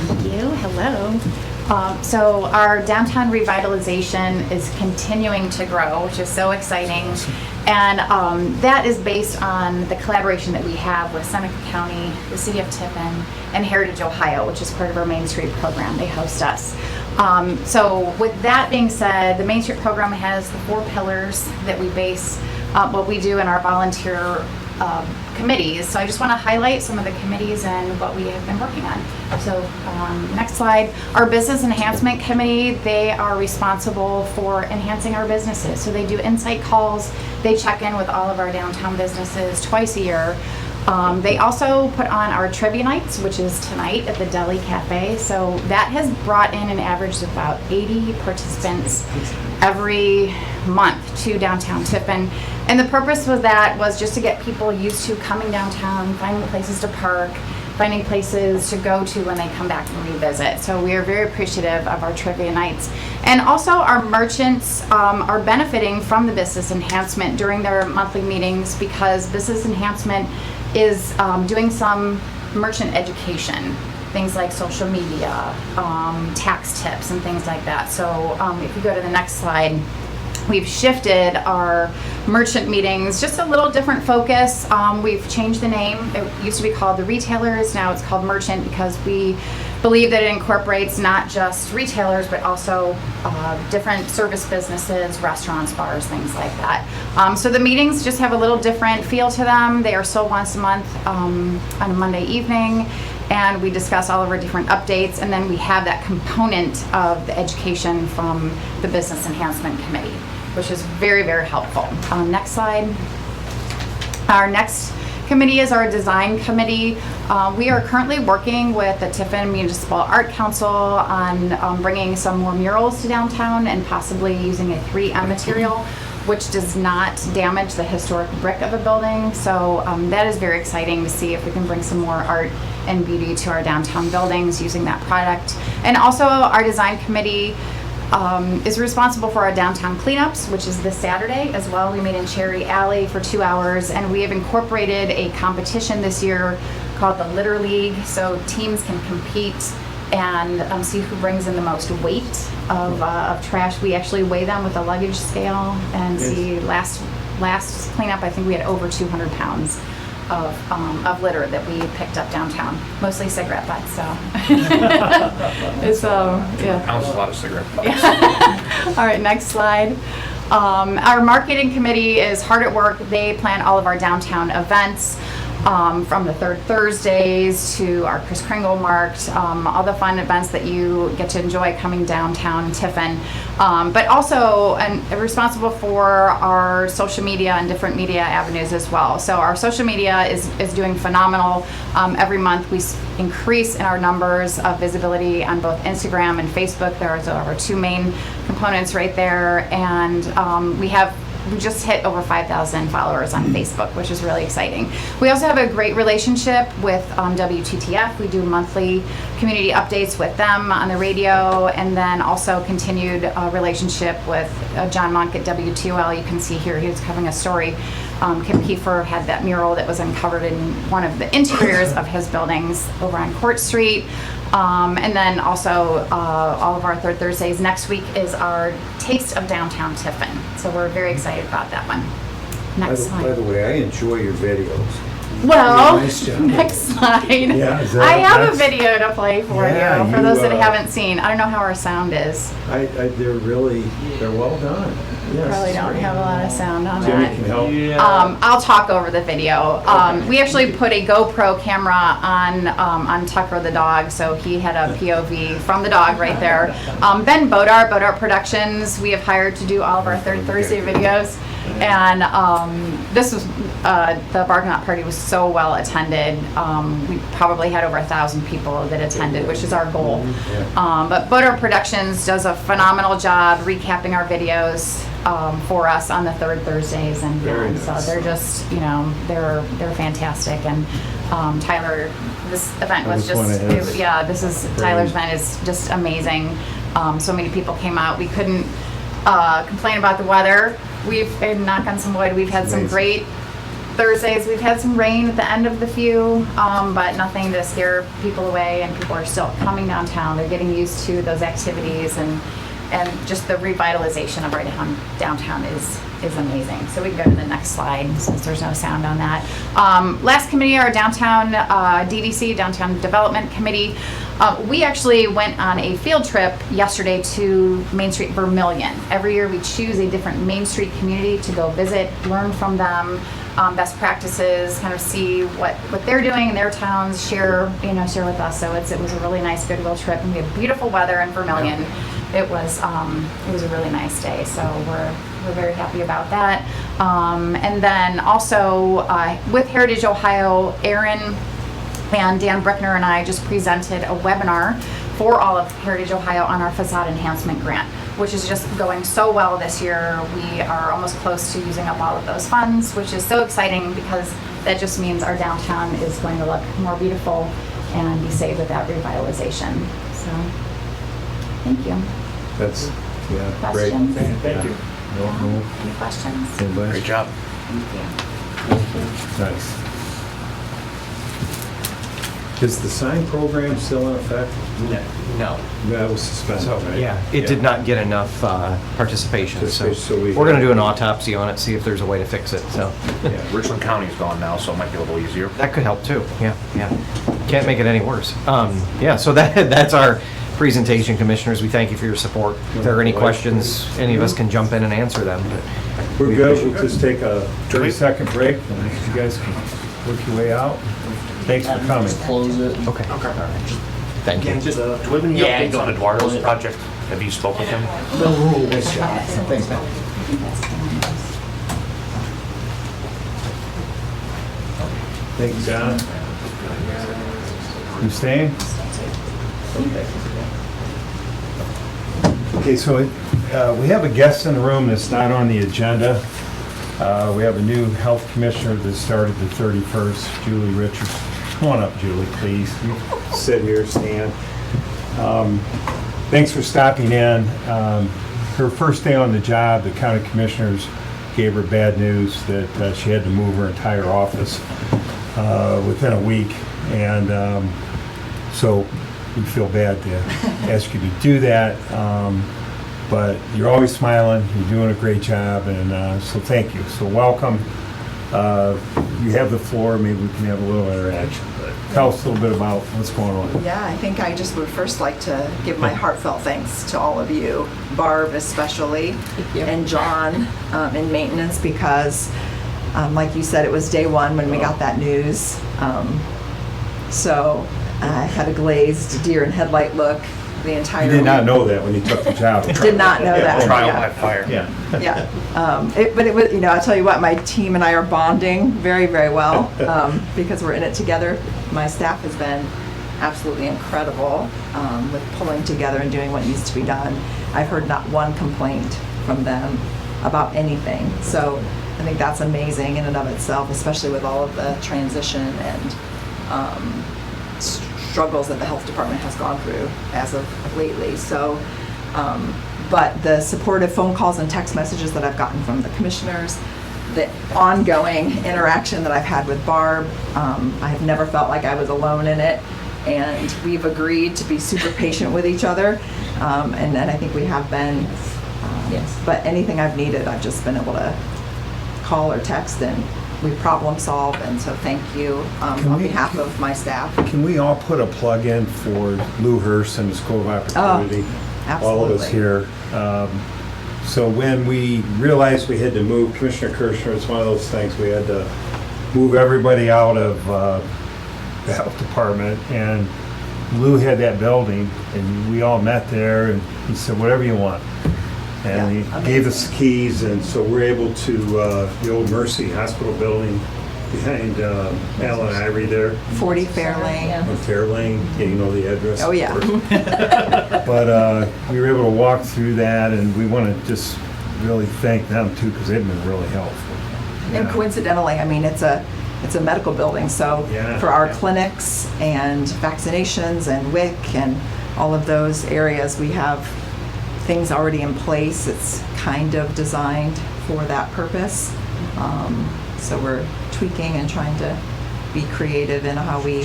Thank you. Hello. So our downtown revitalization is continuing to grow, which is so exciting. And that is based on the collaboration that we have with Seneca County, the City of Tiffin, and Heritage Ohio, which is part of our Main Street program. They host us. So with that being said, the Main Street program has the 4 pillars that we base what we do in our volunteer committees. So I just want to highlight some of the committees and what we have been working on. So next slide, our Business Enhancement Committee, they are responsible for enhancing our businesses. So they do insight calls, they check in with all of our downtown businesses twice a year. They also put on our trivia nights, which is tonight at the Deli Cafe. So that has brought in an average of about 80 participants every month to downtown Tiffin. And the purpose of that was just to get people used to coming downtown, finding places to park, finding places to go to when they come back and revisit. So we are very appreciative of our trivia nights. And also our merchants are benefiting from the Business Enhancement during their monthly meetings because Business Enhancement is doing some merchant education, things like social media, tax tips and things like that. So if you go to the next slide, we've shifted our merchant meetings, just a little different focus. We've changed the name. It used to be called the Retailers, now it's called Merchant because we believe that it incorporates not just retailers, but also different service businesses, restaurants, bars, things like that. So the meetings just have a little different feel to them. They are still once a month on a Monday evening, and we discuss all of our different updates, and then we have that component of the education from the Business Enhancement Committee, which is very, very helpful. Next slide. Our next committee is our design committee. We are currently working with the Tiffin Municipal Art Council on bringing some more murals to downtown and possibly using a 3M material, which does not damage the historic brick of a building. So that is very exciting to see if we can bring some more art and beauty to our downtown buildings using that product. And also our design committee is responsible for our downtown cleanups, which is this Saturday as well. We meet in Cherry Alley for 2 hours, and we have incorporated a competition this year called the Litter League, so teams can compete and see who brings in the most weight of trash. We actually weigh them with a luggage scale and see last cleanup, I think we had over 200 pounds of litter that we picked up downtown, mostly cigarette butts. So it's yeah. Pounds is a lot of cigarette butts. Yeah. All right, next slide. Our marketing committee is hard at work. They plan all of our downtown events. From the third Thursdays to our Kris Kringle Markt, all the fun events that you get to enjoy coming downtown Tiffin. But also responsible for our social media and different media avenues as well. So our social media is doing phenomenal. Every month we increase in our numbers of visibility on both Instagram and Facebook. There are our two main components right there. And we just hit over 5,000 followers on Facebook, which is really exciting. We also have a great relationship with WTTF. We do monthly community updates with them on the radio, and then also continued relationship with John Monk at WTOL. You can see here he was covering a story. Kim Kiefer had that mural that was uncovered in one of the interiors of his buildings over on Court Street. And then also all of our third Thursdays. Next week is our Taste of Downtown Tiffin. So we're very excited about that one. Next slide. By the way, I enjoy your videos. Well, Nice job. next slide. Yeah, I have a video to play for Yeah, you, for those that you, haven't seen. I don't know how our sound is. They're well done. Yes. Probably don't have a lot of sound on Jimmy that. can help. I'll talk over the video. We actually put a GoPro camera on Tucker the dog, so he had a POV from the dog right there. Ben Bodart Productions, we have hired to do all of our Third Thursday videos. And this was, the Bargain Lot Party was so well attended. We probably had over 1,000 people that attended, which is our goal. But Bodart Productions does a phenomenal job recapping our videos for us on the third Thursdays, and so they're just, they're fantastic. And Tyler, this event was just, Tyler's event is just amazing. So many people came out. We couldn't complain about the weather. And knock on some wood, we've had some great Thursdays. We've had some rain at the end of the few, but nothing to scare people away, and people are still coming downtown. They're getting used to those activities, and just the revitalization of our downtown is amazing. So we can go to the next slide since there's no sound on that. Last committee, our downtown DVC, Downtown Development Committee. We actually went on a field trip yesterday to Main Street Vermillion. Every year we choose a different Main Street community to go visit, learn from them, best practices, kind of see what they're doing in their towns, share with us. So it was a really nice goodwill trip, and we had beautiful weather in Vermillion. It was a really nice day, so we're very happy about that. And then also with Heritage Ohio, Aaron and Dan Brickner and I just presented a webinar for all of Heritage Ohio on our facade enhancement grant, which is just going so well this year. We are almost close to using up all of those funds, which is so exciting because that just means our downtown is going to look more beautiful and be saved with that revitalization. So, thank you. That's Questions? great. Thank you. Any questions? Anybody? Great job. Thank you. Nice. Is the sign program still in effect? No. That was suspended, So, right? yeah, it did not get enough participation, so So we- we're gonna do an autopsy on it, see if there's a way to fix it, so. Yeah. Richland County's gone now, so it might be a little easier. That could help too, yeah. Can't make it any worse. Yeah, so that's our presentation, commissioners. We thank you for your support. If there are any questions, any of us can jump in and answer them. but We're we good. appreciate We'll just take a 30-second break, and you guys can work your way out. Thanks for coming. Close it. Okay. All right. Thank you. Do we have any updates on Eduardo's project? Have you spoken with him? No rules. Thanks, man. Thank you, John. You staying? Okay, so we have a guest in the room that's not on the agenda. We have a new health commissioner that started the 31st, Julie Richards. Come on up, Julie, please. You sit here, stand. Thanks for stopping in. Her first day on the job, the county commissioners gave her bad news that she had to move her entire office within a week. And so we feel bad to ask you to do that. But you're always smiling, you're doing a great job, and so thank you. So welcome. You have the floor, maybe we can have a little interaction. But tell us a little bit about what's going on. Yeah, I think I just would first like to give my heartfelt thanks to all of you, Barb especially, and John in maintenance, because like you said, it was day one when we got that news. So I had a glazed deer in headlight look the entire You did not week. know that when you took the job. Did not know that. Trial yeah. by fire. Yeah. Yeah. But it was, I'll tell you what, my team and I are bonding very, very well because we're in it together. My staff has been absolutely incredible with pulling together and doing what needs to be done. I've heard not one complaint from them about anything. So I think that's amazing in and of itself, especially with all of the transition and struggles that the health department has gone through as of lately. So, but the supportive phone calls and text messages that I've gotten from the commissioners, the ongoing interaction that I've had with Barb, I have never felt like I was alone in it. And we've agreed to be super patient with each other. And I think we have been. Yes. But anything I've needed, I've just been able to call or text, and we problem solve. And so thank you on behalf of my staff. Can we all put a plug in for Lou Hurst and the School of Opportunity? Absolutely. All of us here. So when we realized we had to move, Commissioner Kirschner, it's one of those things, we had to move everybody out of the health department, and Lou had that building, and we all met there, and he said, whatever you want. And Yeah, he gave us the keys, and so we're able to, the old Mercy Hospital building behind Alan and Ivory there. 40 Fair Lane. On Fair Lane, yeah, you know the address. Oh, yeah. But we were able to walk through that, and we want to just really thank them too, because they've been really helpful. And coincidentally, I mean, it's a medical building, so Yeah, for our yeah. clinics and vaccinations and WIC and all of those areas, we have things already in place. It's kind of designed for that purpose. So we're tweaking and trying to be creative in how we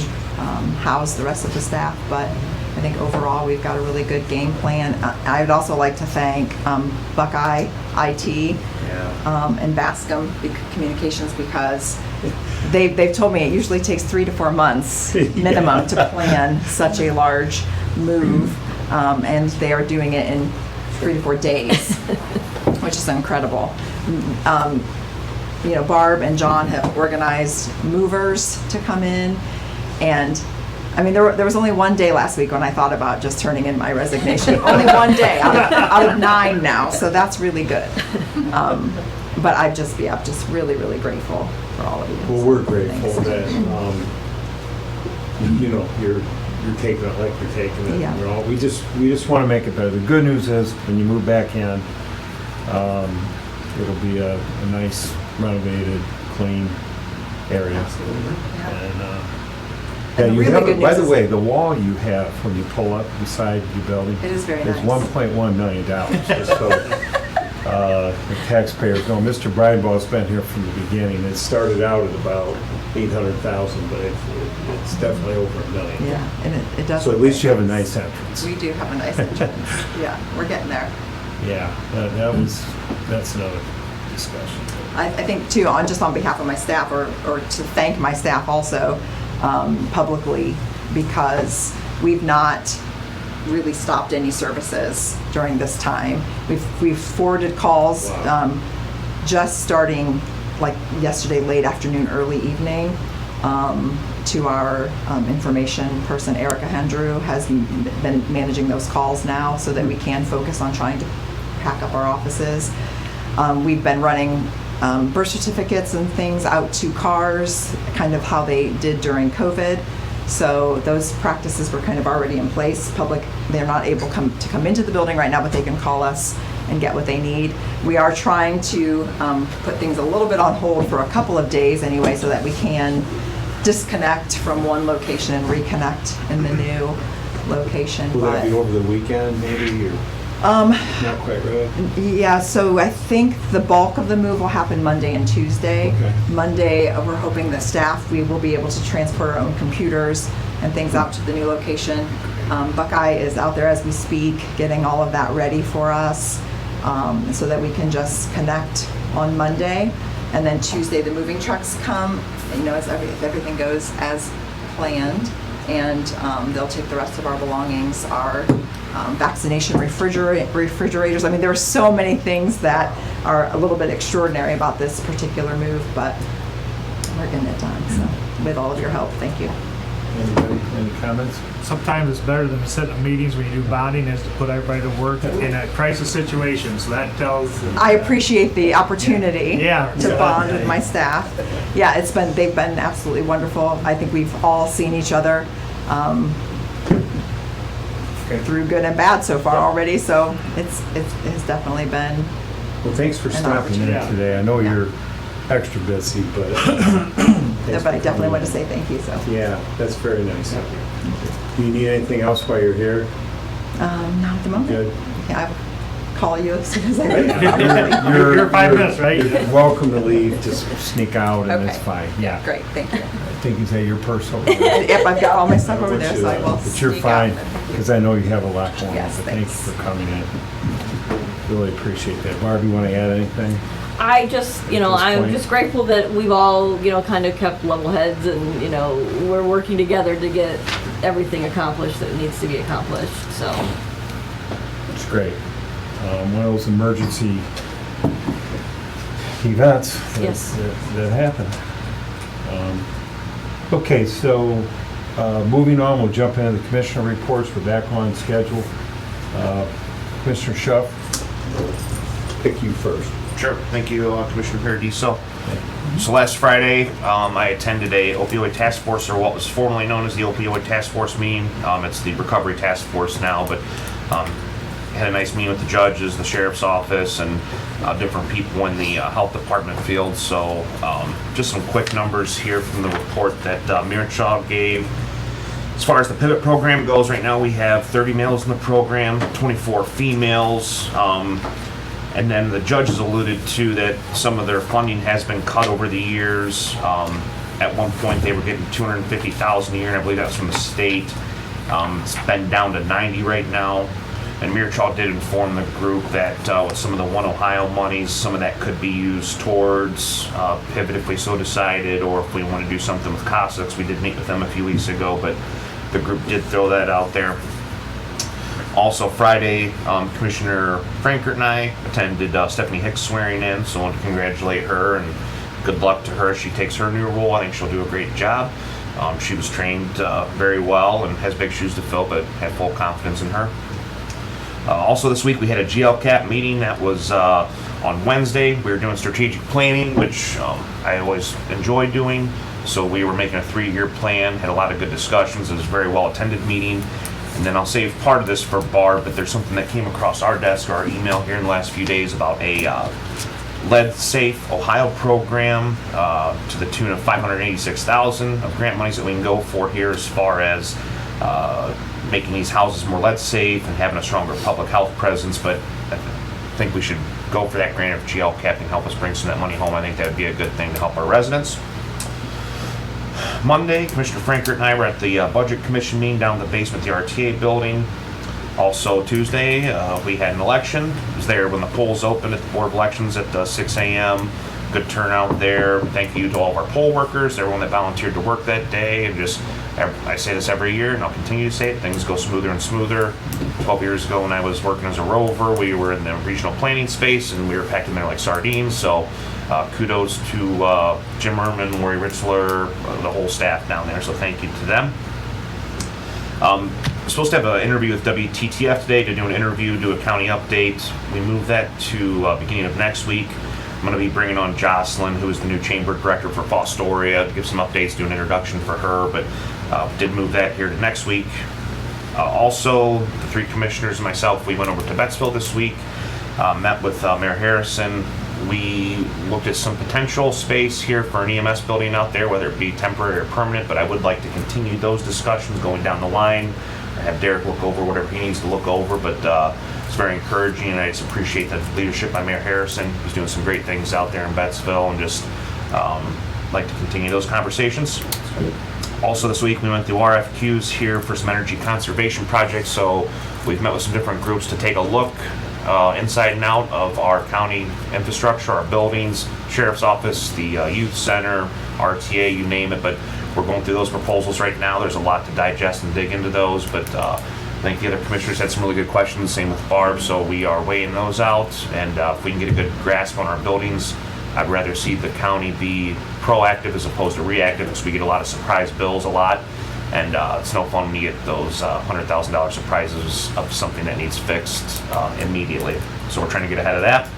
house the rest of the staff, but I think overall we've got a really good game plan. I would also like to thank Buckeye IT and Bascom Communications, because they've told me it usually takes 3 to 4 months minimum to plan such a large move, and they are doing it in 3 to 4 days, which is incredible. Barb and John have organized movers to come in, and I mean, there was only one day last week when I thought about just turning in my resignation. Only one day out of 9 now, so that's really good. But I'm just really, really grateful for all of you. Well, we're grateful that, you're taking it like you're taking it. Yeah. We just want to make it better. The good news is, when you move back in, it'll be a nice renovated, clean area. Absolutely. And you really have, good by news the is- way, the wall you have when you pull up beside your building. It is very It's nice. $1.1 million, just so the taxpayers know. Mr. Bridenbaugh's been here from the beginning. It started out at about 800,000, but it's definitely over $1 million. Yeah, and it does. So at least you have a nice entrance. We do have a nice entrance. Yeah, we're getting there. Yeah, that's another discussion. I think too, on behalf of my staff, or to thank my staff also publicly, because we've not really stopped any services during this time. We've forwarded calls, just starting like yesterday late afternoon, early evening, to our information person, Erica Hendrew, has been managing those calls now so that we can focus on trying to pack up our offices. We've been running birth certificates and things out to cars, kind of how they did during COVID. So those practices were kind of already in place. Public, they're not able to come into the building right now, but they can call us and get what they need. We are trying to put things a little bit on hold for a couple of days anyway, so that we can disconnect from one location and reconnect in the new location. Will that be over the weekend maybe, or not quite right? Yeah, so I think the bulk of the move will happen Monday and Tuesday. Okay. Monday, we're hoping the staff, we will be able to transport our own computers and things out to the new location. Buckeye is out there as we speak, getting all of that ready for us, so that we can just connect on Monday. And then Tuesday, the moving trucks come, if everything goes as planned, and they'll take the rest of our belongings, our vaccination refrigerators. I mean, there are so many things that are a little bit extraordinary about this particular move, but we're getting it done. So with all of your help, thank you. Anybody, any comments? Sometimes it's better than setting up meetings when you do bonding is to put everybody to work in a crisis situation, so that tells. I appreciate the opportunity to bond with my staff. Yeah, they've been absolutely wonderful. I think we've all seen each other through good and bad so far already, so it's definitely been. Well, thanks for stopping in today. I know you're extra busy, but but I definitely want to say thank you. So yeah, that's very nice. Do you need anything else while you're here? Not at the moment. Good. Yeah, I'll call you as soon as I. You're 5 minutes, right? You're welcome to leave. Just sneak out, and it's fine. Yeah. Great, thank you. I think is that your personal. Yep, I've got all my stuff over there, so I will. But you're fine, because I know you have a lot going on. Yes, But thank you for coming in. Really appreciate that. Barb, you want to add anything? I just, I'm point. just grateful that we've all, kind of kept level heads and, we're working together to get everything accomplished that needs to be accomplished, so. It's great. One of those emergency events that happen. Okay, so moving on, we'll jump into the commissioner reports. We're back on schedule. Commissioner Schuff, pick you first. Sure. Thank you, Commissioner Paradiso. So last Friday, I attended a opioid task force, or what was formerly known as the opioid task force meeting. It's the recovery task force now, but had a nice meeting with the judges, the sheriff's office, and different people in the health department field. So just some quick numbers here from the report that Mirchaw gave. As far as the pivot program goes, right now we have 30 males in the program, 24 females. And then the judges alluded to that some of their funding has been cut over the years. At one point, they were getting $250,000 a year, and I believe that's from the state. It's been down to 90 right now. And Mirchaw did inform the group that with some of the One Ohio monies, some of that could be used towards pivot if we so decided, or if we want to do something with Cossacks. We did meet with them a few weeks ago, but the group did throw that out there. Also Friday, Commissioner Frankert and I attended Stephanie Hicks' swearing in, so I want to congratulate her and good luck to her as she takes her new role. I think she'll do a great job. She was trained very well and has big shoes to fill, but have full confidence in her. Also this week we had a GLCAP meeting that was on Wednesday. We were doing strategic planning, which I always enjoy doing. So we were making a 3-year plan, had a lot of good discussions. It was a very well attended meeting. And then I'll save part of this for Barb, but there's something that came across our desk or our email here in the last few days about a Lead Safe Ohio program to the tune of $586,000 of grant monies that we can go for here as far as making these houses more lead safe and having a stronger public health presence. But I think we should go for that grant if GLCAP can help us bring some of that money home. I think that would be a good thing to help our residents. Monday, Commissioner Frankert and I were at the Budget Commission meeting down in the basement of the RTA building. Also Tuesday, we had an election. I was there when the polls opened at the Board of Elections at 6 a.m. Good turnout there. Thank you to all of our poll workers, everyone that volunteered to work that day. And just, I say this every year, and I'll continue to say it, things go smoother and smoother. 12 years ago when I was working as a rover, we were in the regional planning space, and we were packed in there like sardines. So kudos to Jim Merman, Lori Ritzler, the whole staff down there, so thank you to them. We're supposed to have an interview with WTTF today to do an interview, do a county update. We moved that to beginning of next week. I'm going to be bringing on Jocelyn, who is the new chamber director for Fostoria, to give some updates, do an introduction for her, but did move that here to next week. Also, the three commissioners and myself, we went over to Bettsville this week, met with Mayor Harrison. We looked at some potential space here for an EMS building out there, whether it be temporary or permanent, but I would like to continue those discussions going down the line. I have Derek look over whatever he needs to look over, but it's very encouraging, and I just appreciate the leadership by Mayor Harrison. He's doing some great things out there in Bettsville, and just like to continue those conversations. Also this week, we went through RFQs here for some energy conservation projects, so we've met with some different groups to take a look inside and out of our county infrastructure, our buildings, sheriff's office, the youth center, RTA, you name it, but we're going through those proposals right now. There's a lot to digest and dig into those, but I think the other commissioners had some really good questions, same with Barb, so we are weighing those out, and if we can get a good grasp on our buildings, I'd rather see the county be proactive as opposed to reactive, because we get a lot of surprise bills a lot, and it's no fun when you get those $100,000 surprises of something that needs fixed immediately. So we're trying to get ahead of that.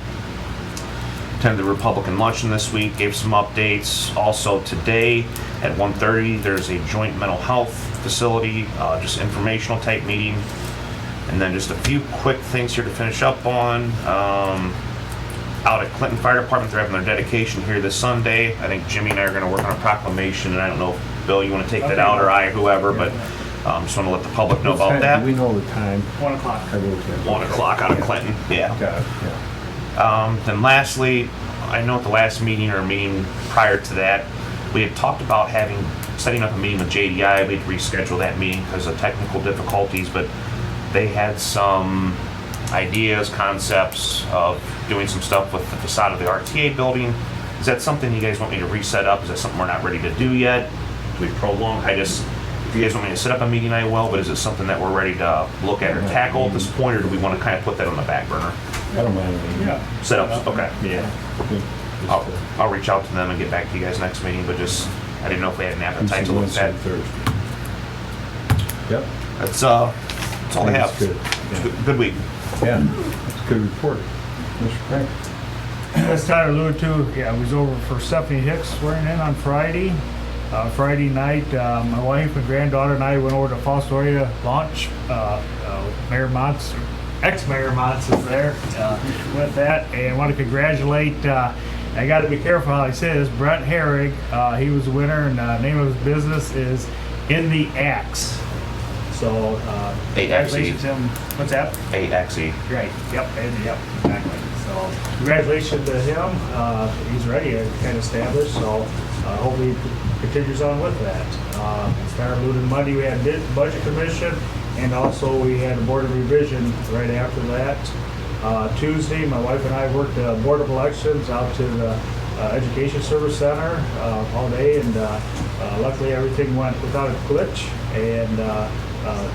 Attended the Republican luncheon this week, gave some updates. Also today at 1:30, there's a joint mental health facility, just informational type meeting. And then just a few quick things here to finish up on. Out at Clinton Fire Department, they're having their dedication here this Sunday. I think Jimmy and I are going to work on a proclamation, and I don't know if Bill, you want to take that out, or I, whoever, but just want to let the public know about that. Do we know the time? 1 o'clock. 1 o'clock out of Clinton, yeah. Got it, yeah. Then lastly, I know at the last meeting or meeting prior to that, we had talked about setting up a meeting with JDI. We had to reschedule that meeting because of technical difficulties, but they had some ideas, concepts of doing some stuff with the facade of the RTA building. Is that something you guys want me to reset up? Is that something we're not ready to do yet? Do we prolong? If you guys want me to set up a meeting, I will, but is it something that we're ready to look at or tackle at this point, or do we want to kind of put that on the back burner? I don't mind. Yeah. Set up, okay. Yeah. I'll reach out to them and get back to you guys next meeting, but just, I didn't know if they had an appetite to look at that. Thursday. Yep. That's all I have. Good. It's good week. Yeah, that's a good report. Mr. Frank? As Tyler alluded to, yeah, I was over for Stephanie Hicks swearing in on Friday. Friday night, my wife and granddaughter and I went over to Fostoria launch. Mayor Montz, ex-Mayor Montz is there with that, and want to congratulate, I got to be careful how I say this, Brett Herrig. He was the winner, and the name of his business is In the Axe. So, congratulations to him. What's that? AXE. Right, yep, exactly. So, congratulations to him. He's ready, kind of established, so hopefully he continues on with that. Started looting Monday, we had budget commission, and also we had a board of revision right after that. Tuesday, my wife and I worked the board of elections out to the education service center all day, and luckily everything went without a glitch. And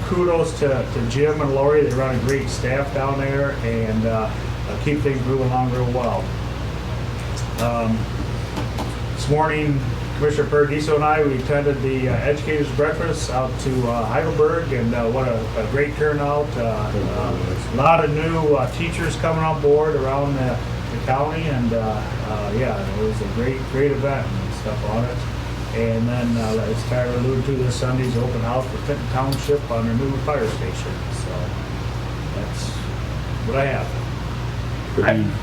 kudos to Jim and Lori. They run a great staff down there, and keep things moving along real well. This morning, Commissioner Paradiso and I, we attended the educators breakfast out to Heidelberg, and what a great turnout. A lot of new teachers coming on board around the county, and yeah, it was a great event and stuff on it. And then, as Tyler alluded to, this Sunday's open house for Clinton Township on their new fire station. So that's what I have.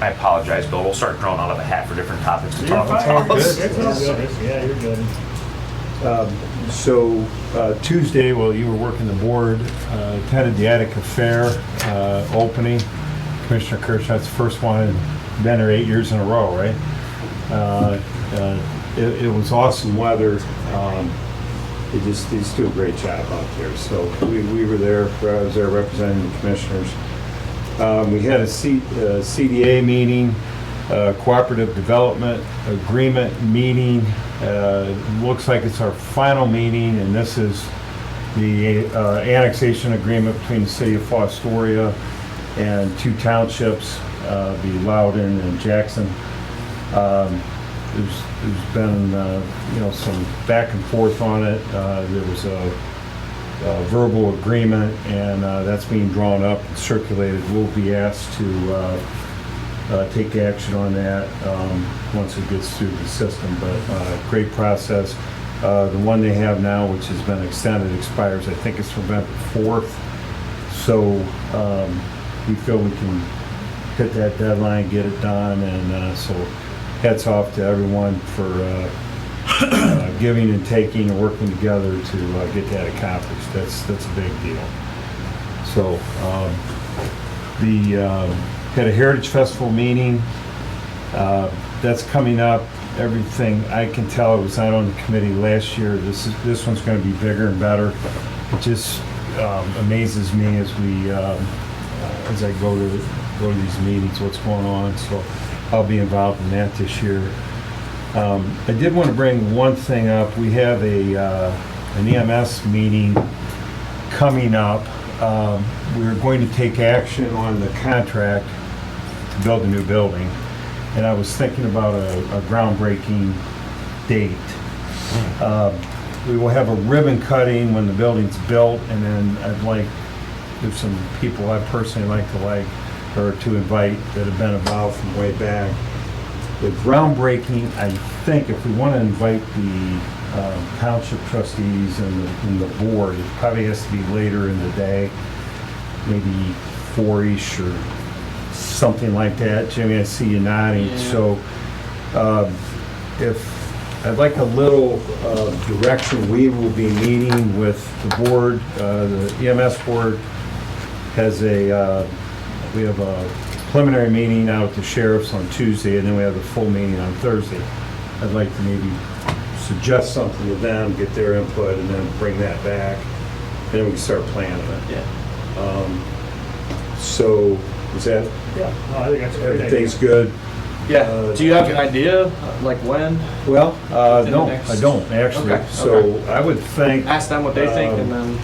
I apologize, Bill. We'll start throwing out of a hat for different topics to talk Fine. about. Yeah, you're good. So Tuesday, while you were working the board, attended the Attica Fair opening. Commissioner Kirchhoff's first one, been there 8 years in a row, right? It was awesome weather. They just do a great job out there. So we were there. I was there representing the commissioners. We had a CDA meeting, cooperative development agreement meeting. Looks like it's our final meeting, and this is the annexation agreement between the city of Fostoria and two townships, be Loudon and Jackson. There's been some back and forth on it. There was a verbal agreement, and that's being drawn up and circulated. We'll be asked to take action on that once it gets through the system. But great process. The one they have now, which has been extended, expires, I think it's November 4th. So we feel we can hit that deadline, get it done, and so hats off to everyone for giving and taking and working together to get that accomplished. That's a big deal. So had a Heritage Festival meeting. That's coming up. Everything I can tell, it was not on the committee last year. This one's going to be bigger and better. It just amazes me as I go to these meetings, what's going on. So I'll be involved in that this year. I did want to bring one thing up. We have an EMS meeting coming up. We're going to take action on the contract to build a new building. And I was thinking about a groundbreaking date. We will have a ribbon cutting when the building's built, and then there's some people I personally like to invite that have been involved from way back. The groundbreaking, I think, if we want to invite the township trustees and the board, it probably has to be later in the day, maybe 4-ish or something like that. Jimmy, I see you nodding. Yeah. So if I'd like a little direction, we will be meeting with the board. The EMS board has we have a preliminary meeting out at the sheriff's on Tuesday, and then we have the full meeting on Thursday. I'd like to maybe suggest something to them, get their input, and then bring that back, and then we can start planning it. Yeah. So is that? Yeah. No, I think that's a great idea. Everything's good. Yeah. Do you have an idea, like when? Well, no, I don't actually. Okay. So Okay. I would think. Ask them what they think, and then.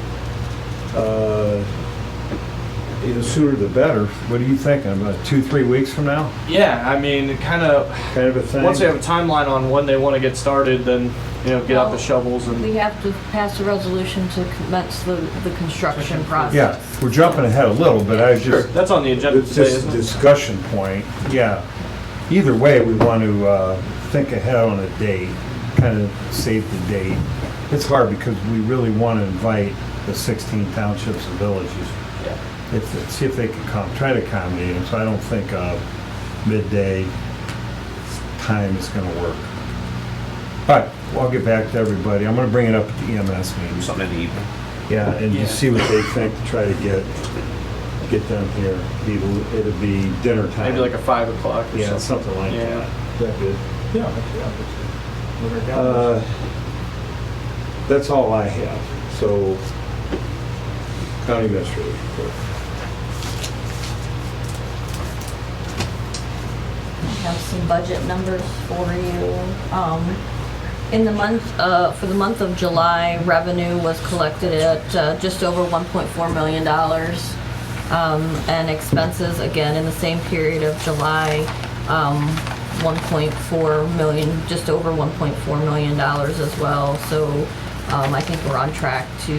The sooner the better. What are you thinking? About 2-3 weeks from now? Yeah, I mean, kind of a thing. Once we have a timeline on when they want to get started, then get out the shovels and. We have to pass a resolution to commence the construction process. Yeah, we're jumping ahead a little, but I just. Sure, that's on the agenda It's today, just isn't it? discussion point. Yeah. Either way, we want to think ahead on a date, kind of save the date. It's hard because we really want to invite the 16 townships and villages. Yeah. See if they can come, try to accommodate them. So I don't think midday time is going to work. But I'll get back to everybody. I'm going to bring it up at the EMS meeting. Something in the evening. Yeah, and just see what they think to try to get them here. It'll be dinner time. Maybe like a 5 o'clock or Yeah, something. something like that. Is that good? Yeah. That's all I have. So, county administrator report. I have some budget numbers for you. In the month, for the month of July, revenue was collected at just over $1.4 million. And expenses, again, in the same period of July, 1.4 million, just over $1.4 million as well. So I think we're on track to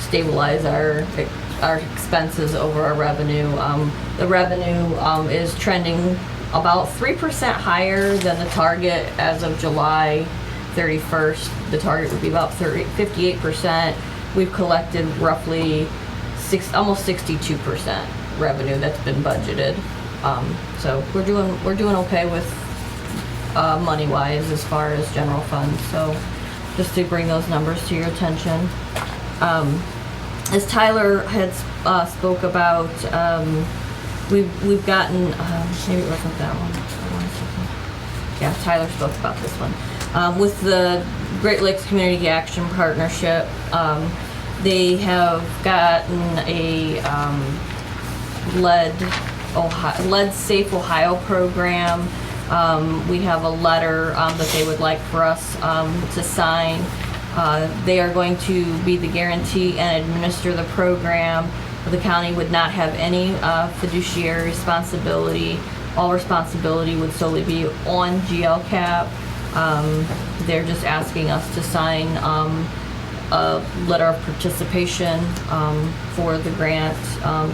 stabilize our expenses over our revenue. The revenue is trending about 3% higher than the target as of July 31st. The target would be about 58%. We've collected roughly almost 62% revenue that's been budgeted. So we're doing okay with money-wise as far as general funds. So just to bring those numbers to your attention. As Tyler had spoke about, we've gotten, maybe it wasn't that one. Yeah, Tyler spoke about this one. With the Great Lakes Community Action Partnership, they have gotten a Lead Safe Ohio program. We have a letter that they would like for us to sign. They are going to be the guarantee and administer the program. The county would not have any fiduciary responsibility. All responsibility would solely be on GLCAP. They're just asking us to sign a letter of participation for the grant.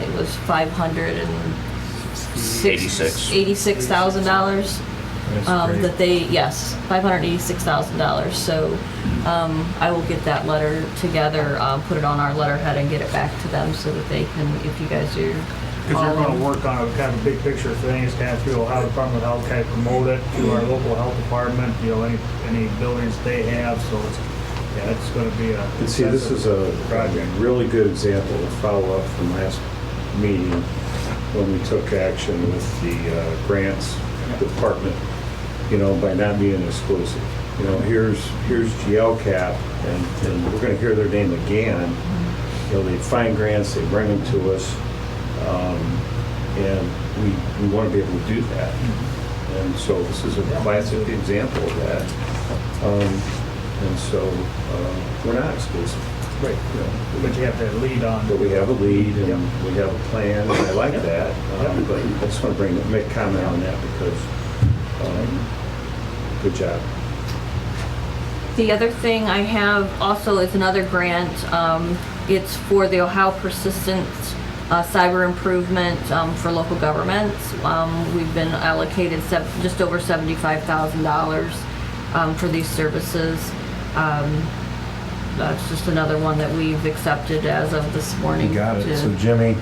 It was $560 $86,000. That's That they, yes, $586,000. So I will get that letter together, put it on our letterhead and get it back to them so that they can, if you guys are Because you're going to work on a kind of big picture things, kind of through Ohio Department of Health, kind of promote it to our local health department, you know, any buildings they have, so it's going to be a. And see, this is a really good example of follow-up from last meeting when we took action with the grants department, you know, by not being exclusive. You know, here's GLCAP, and we're going to hear their name again. You know, they find grants, they bring them to us, and we want to be able to do that. And so this is a classic example of that. And so we're not exclusive. Right. You know, But you have that lead on. but we have a lead and we have a plan, and I like that. But I just want to make a comment on that because good job. The other thing I have also is another grant. It's for the Ohio Persistent Cyber Improvement for local governments. We've been allocated just over $75,000 for these services. That's just another one that we've accepted as of this morning. You got it. So Jimmy,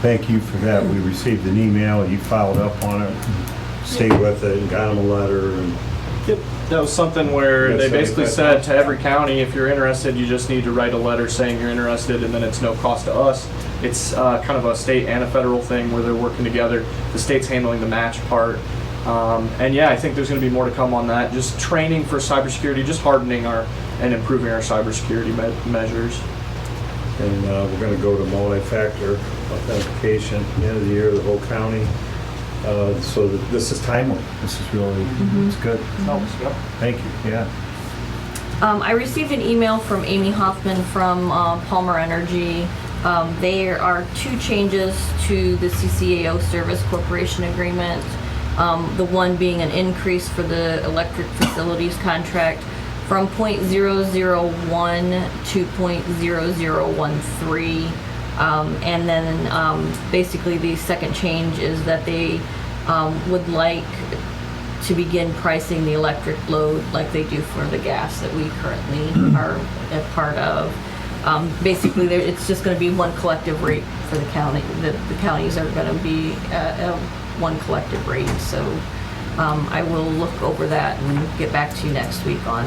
thank you for that. We received an email, you followed up on it, stayed with it, and got them a letter. And Yep, that was something where Yeah, they basically 75,000. said to every county, if you're interested, you just need to write a letter saying you're interested, and then it's no cost to us. It's kind of a state and a federal thing where they're working together. The state's handling the match part. And yeah, I think there's going to be more to come on that. Just training for cybersecurity, just hardening and improving our cybersecurity measures. And we're going to go to multi-factor authentication at the end of the year, the whole county. So this is timely. This is really, it's good. Helps, yep. Thank you, yeah. I received an email from Amy Hoffman from Palmer Energy. There are two changes to the CCAO Service Corporation Agreement. The one being an increase for the electric facilities contract from .001 to .0013. And then basically the second change is that they would like to begin pricing the electric load like they do for the gas that we currently are a part of. Basically, it's just going to be one collective rate for the county. The counties are going to be one collective rate. So I will look over that and get back to you next week on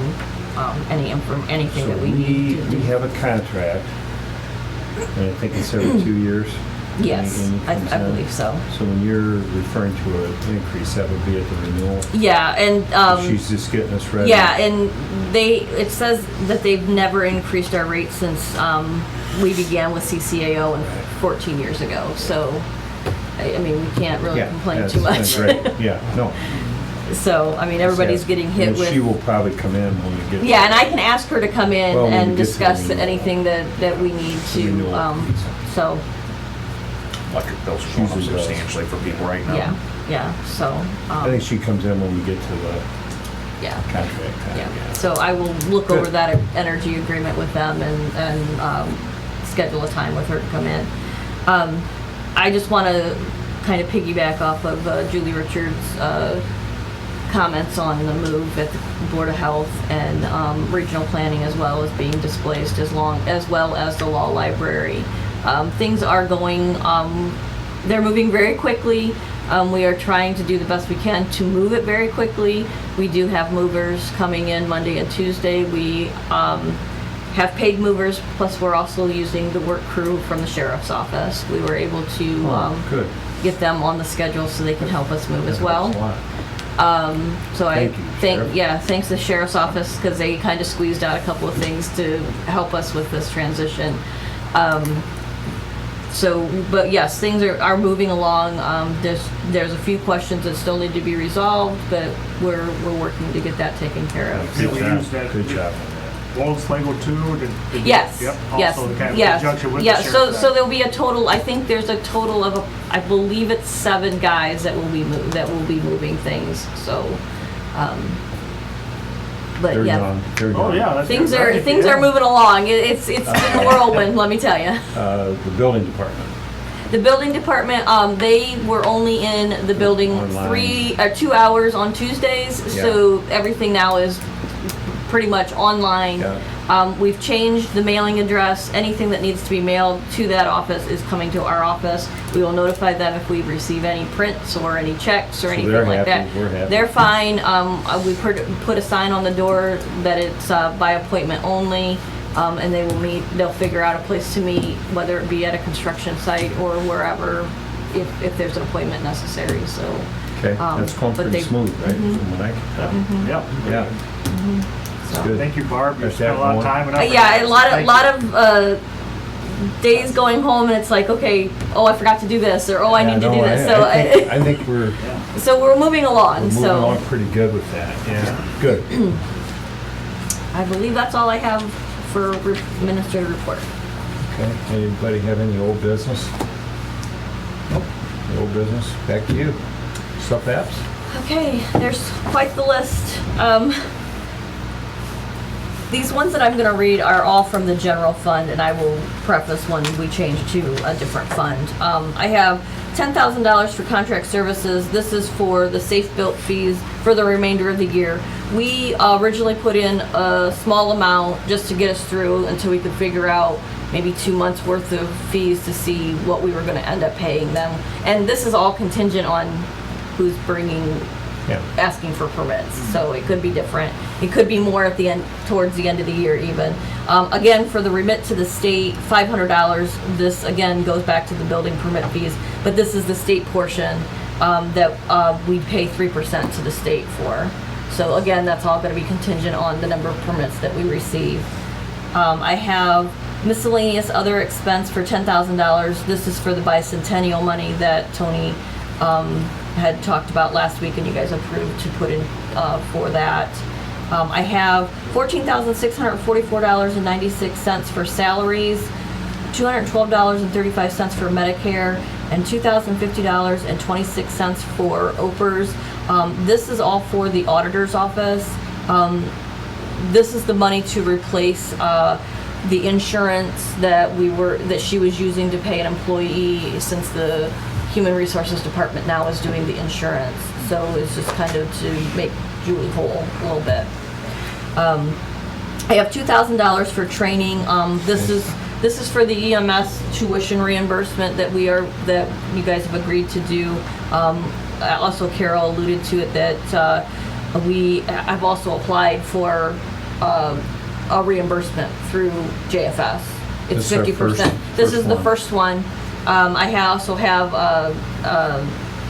anything that we need to do. We have a contract, and I think it's every 2 years. Yes, I believe so. So when you're referring to an increase, that would be at the renewal? Yeah, and she's just getting us ready. yeah, and it says that they've never increased our rate since we began with CCAO 14 years ago. So, I mean, we can't really complain too much. That's right. Yeah, no. So, I mean, everybody's getting hit And with. she will probably come in when we get. Yeah, and I can ask her to come in Well, when and we get to the discuss renewal. anything that we need to. Renewal. So, Electric bills are going up Usually does. substantially for people right now. yeah. So. I think she comes in when we get to the Yeah. contract time. Yeah, so I will look Good. over that energy agreement with them and schedule a time with her to come in. I just want to kind of piggyback off of Julie Richards' comments on the move at the Board of Health and regional planning, as well as being displaced, as well as the law library. Things are going, they're moving very quickly. We are trying to do the best we can to move it very quickly. We do have movers coming in Monday and Tuesday. We have paid movers, plus we're also using the work crew from the sheriff's office. We were able to Good. get them on the schedule so they can help us move as That well. helps a lot. So Thank you, Sheriff. thanks to the sheriff's office, because they kind of squeezed out a couple of things to help us with this transition. But yes, things are moving along. There's a few questions that still need to be resolved, but we're working to get that taken care of. Did we use that? Good job. Lawrence Lingo too? Did Yes, Yep. yes, Also, the kind of yes, conjunction with yeah. the So sheriff's office. there'll be a total. I think there's a total of I believe it's 7 guys that will be moving things. So, but They're yeah, young. They're Oh, young. yeah. that's things good. are Right, yeah. moving along. It's been a whirlwind, let me tell you. The building department. The building department, they were only in the building Online. 2 hours on Tuesdays, so everything now is pretty much online. We've changed the mailing address. Anything that needs to be mailed to that office is coming to our office. We will notify them if we receive any prints or any checks or anything they're like happy, that. we're happy. They're fine. We put a sign on the door that it's by appointment only, and they will meet. They'll figure out a place to meet, whether it be at a construction site or wherever, if there's an appointment necessary. So. Okay, that's going but pretty they- smooth, right? From what I can tell. Yep. Yeah. So. Good. Thank you, Barb. You That's spent a lot of time and effort. Yeah, a lot Thank you. of days going home, and it's like, okay, oh, I forgot to do this, or oh, I need to do this. So I think we're so we're moving along. moving So along pretty good with that. Yeah, good. I believe that's all I have for administrative report. Okay, anybody have any old business? Nope. No old business, back to you. Sup apps? Okay, there's quite the list. These ones that I'm going to read are all from the general fund, and I will preface when we change to a different fund. I have $10,000 for contract services. This is for the safe built fees for the remainder of the year. We originally put in a small amount just to get us through until we could figure out maybe 2 months worth of fees to see what we were going to end up paying them. And this is all contingent on who's asking for permits, so it could be different. It could be more at the end, towards the end of the year even. Again, for the remit to the state, $500. This again goes back to the building permit fees, but this is the state portion that we pay 3% to the state for. So again, that's all going to be contingent on the number of permits that we receive. I have miscellaneous other expense for $10,000. This is for the bicentennial money that Tony had talked about last week and you guys approved to put in for that. I have $14,644.96 for salaries, $212.35 for Medicare, and $2,050.26 for OPERS. This is all for the auditor's office. This is the money to replace the insurance that she was using to pay an employee, since the Human Resources Department now is doing the insurance. So it's just kind of to make Julie whole a little bit. I have $2,000 for training. This is for the EMS tuition reimbursement that you guys have agreed to do. Also, Carol alluded to it that I've also applied for a reimbursement through JFS. It's 50%. This is the first one. I also have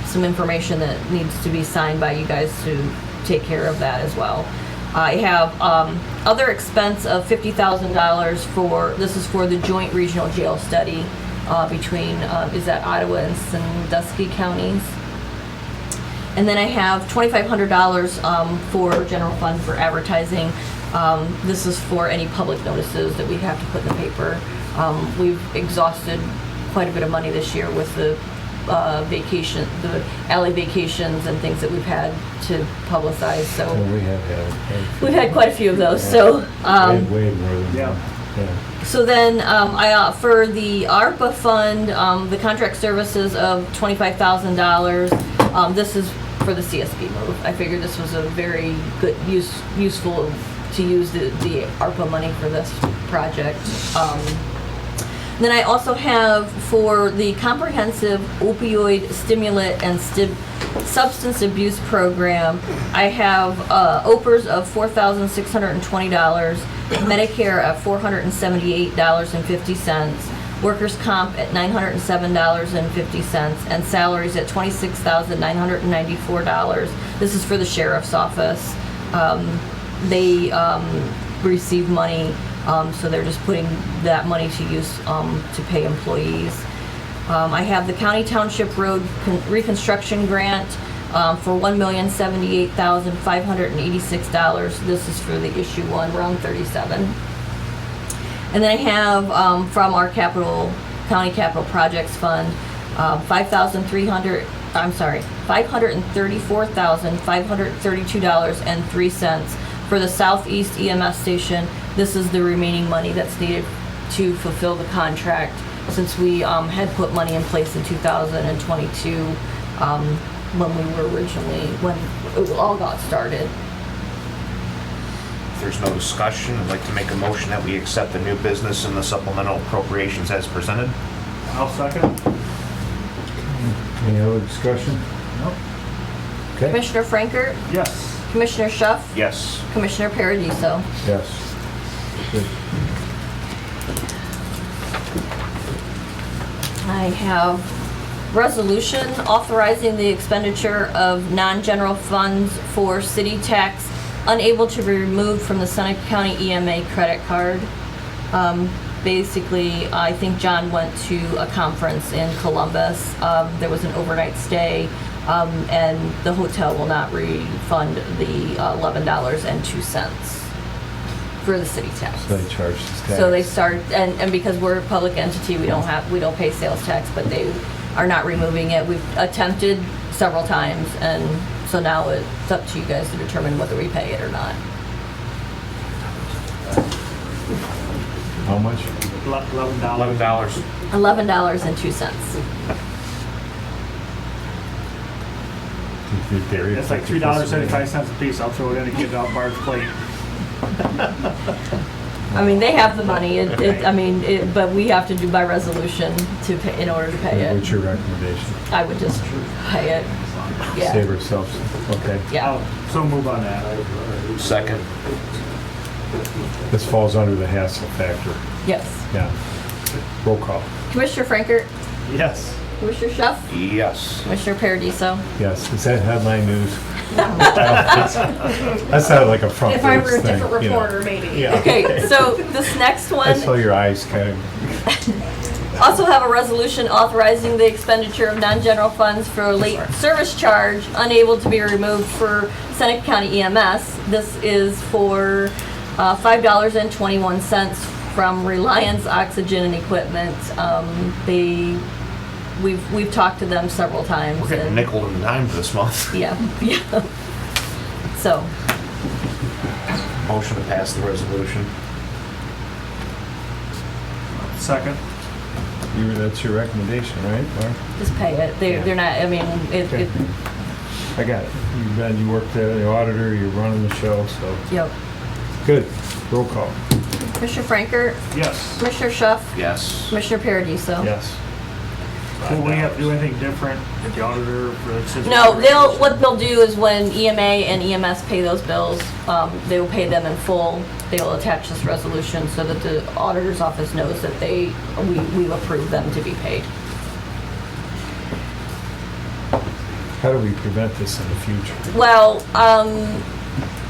some information that needs to be signed by you guys to take care of that as well. I have other expense of $50,000 this is for the joint regional jail study between, is that Ottawa and Sandusky counties? And then I have $2,500 for general fund for advertising. This is for any public notices that we have to put in the paper. We've exhausted quite a bit of money this year with the the alley vacations and things that we've had to publicize. So we've had quite a few of those. So way more than yeah. So then for the ARPA fund, the contract services of $25,000. This is for the CSB move. I figured this was a very good useful to use the ARPA money for this project. Then I also have for the comprehensive opioid stimulant and substance abuse program, I have OPERS of $4,620, Medicare at $478.50, workers' comp at $907.50, and salaries at $26,994. This is for the sheriff's office. They receive money. So they're just putting that money to use to pay employees. I have the County Township Road Reconstruction Grant for $1,078,586. This is for the issue 1, round 37. And then I have from our County Capital Projects Fund, $534,532.03 for the Southeast EMS station. This is the remaining money that's needed to fulfill the contract. since we had put money in place in 2022 when we were originally, when it all got started. If there's no discussion, I'd like to make a motion that we accept the new business and the supplemental appropriations as presented. I'll second. Any other discussion? Nope. Okay. Commissioner Franker, Yes. Commissioner Schuff, Yes. Commissioner Paradiso. Yes. Good. I have resolution authorizing the expenditure of non-general funds for city tax unable to be removed from the Seneca County EMA credit card. Basically, I think John went to a conference in Columbus. There was an overnight stay, and the hotel will not refund the $11.02 for the city tax. So they charge this tax. So they start, and because we're a public entity, we don't pay sales tax, but they are not removing it. We've attempted several times, and so now it's up to you guys to determine whether we pay it or not. How much? $11. $11.02. It's like $3.75 a piece. I'll throw it in and get it off Barb's plate. I mean, they have the money, but we have to do by resolution to pay, in order to pay it. What's your recommendation? I would just pay it. Yeah. Save ourselves. Okay. Yeah. So move on that. Second. This falls under the hassle factor. Yes. Yeah. Roll call. Commissioner Franker, Yes. Commissioner Schuff, Yes. Commissioner Paradiso. Yes. Is that headline news? That sounded like a front If I page were a thing, different you know. reporter, maybe. Yeah. Okay, so this next I one, saw your eyes kind of. also have a resolution authorizing the expenditure of non-general funds for late service charge unable to be removed for Seneca County EMS. This is for $5.21 from Reliance Oxygen and Equipment. We've talked to them several times. We're getting and- nickel and dime this month. Yeah, yeah. So, Motion to pass the resolution. Second. That's your recommendation, right? Mark? just pay it. They're not, I mean, Okay. I got it. You worked there, the auditor, you're running the show, so. Yep. Good. Roll call. Commissioner Franker, Yes. Commissioner Schuff, Yes. Commissioner Paradiso. Yes. Will we have to do anything different with the auditor for? No, what they'll do is when EMA and EMS pay those bills, they will pay them in full. They will attach this resolution so that the auditor's office knows that we've approved them to be paid. How do we prevent this in the future? Well,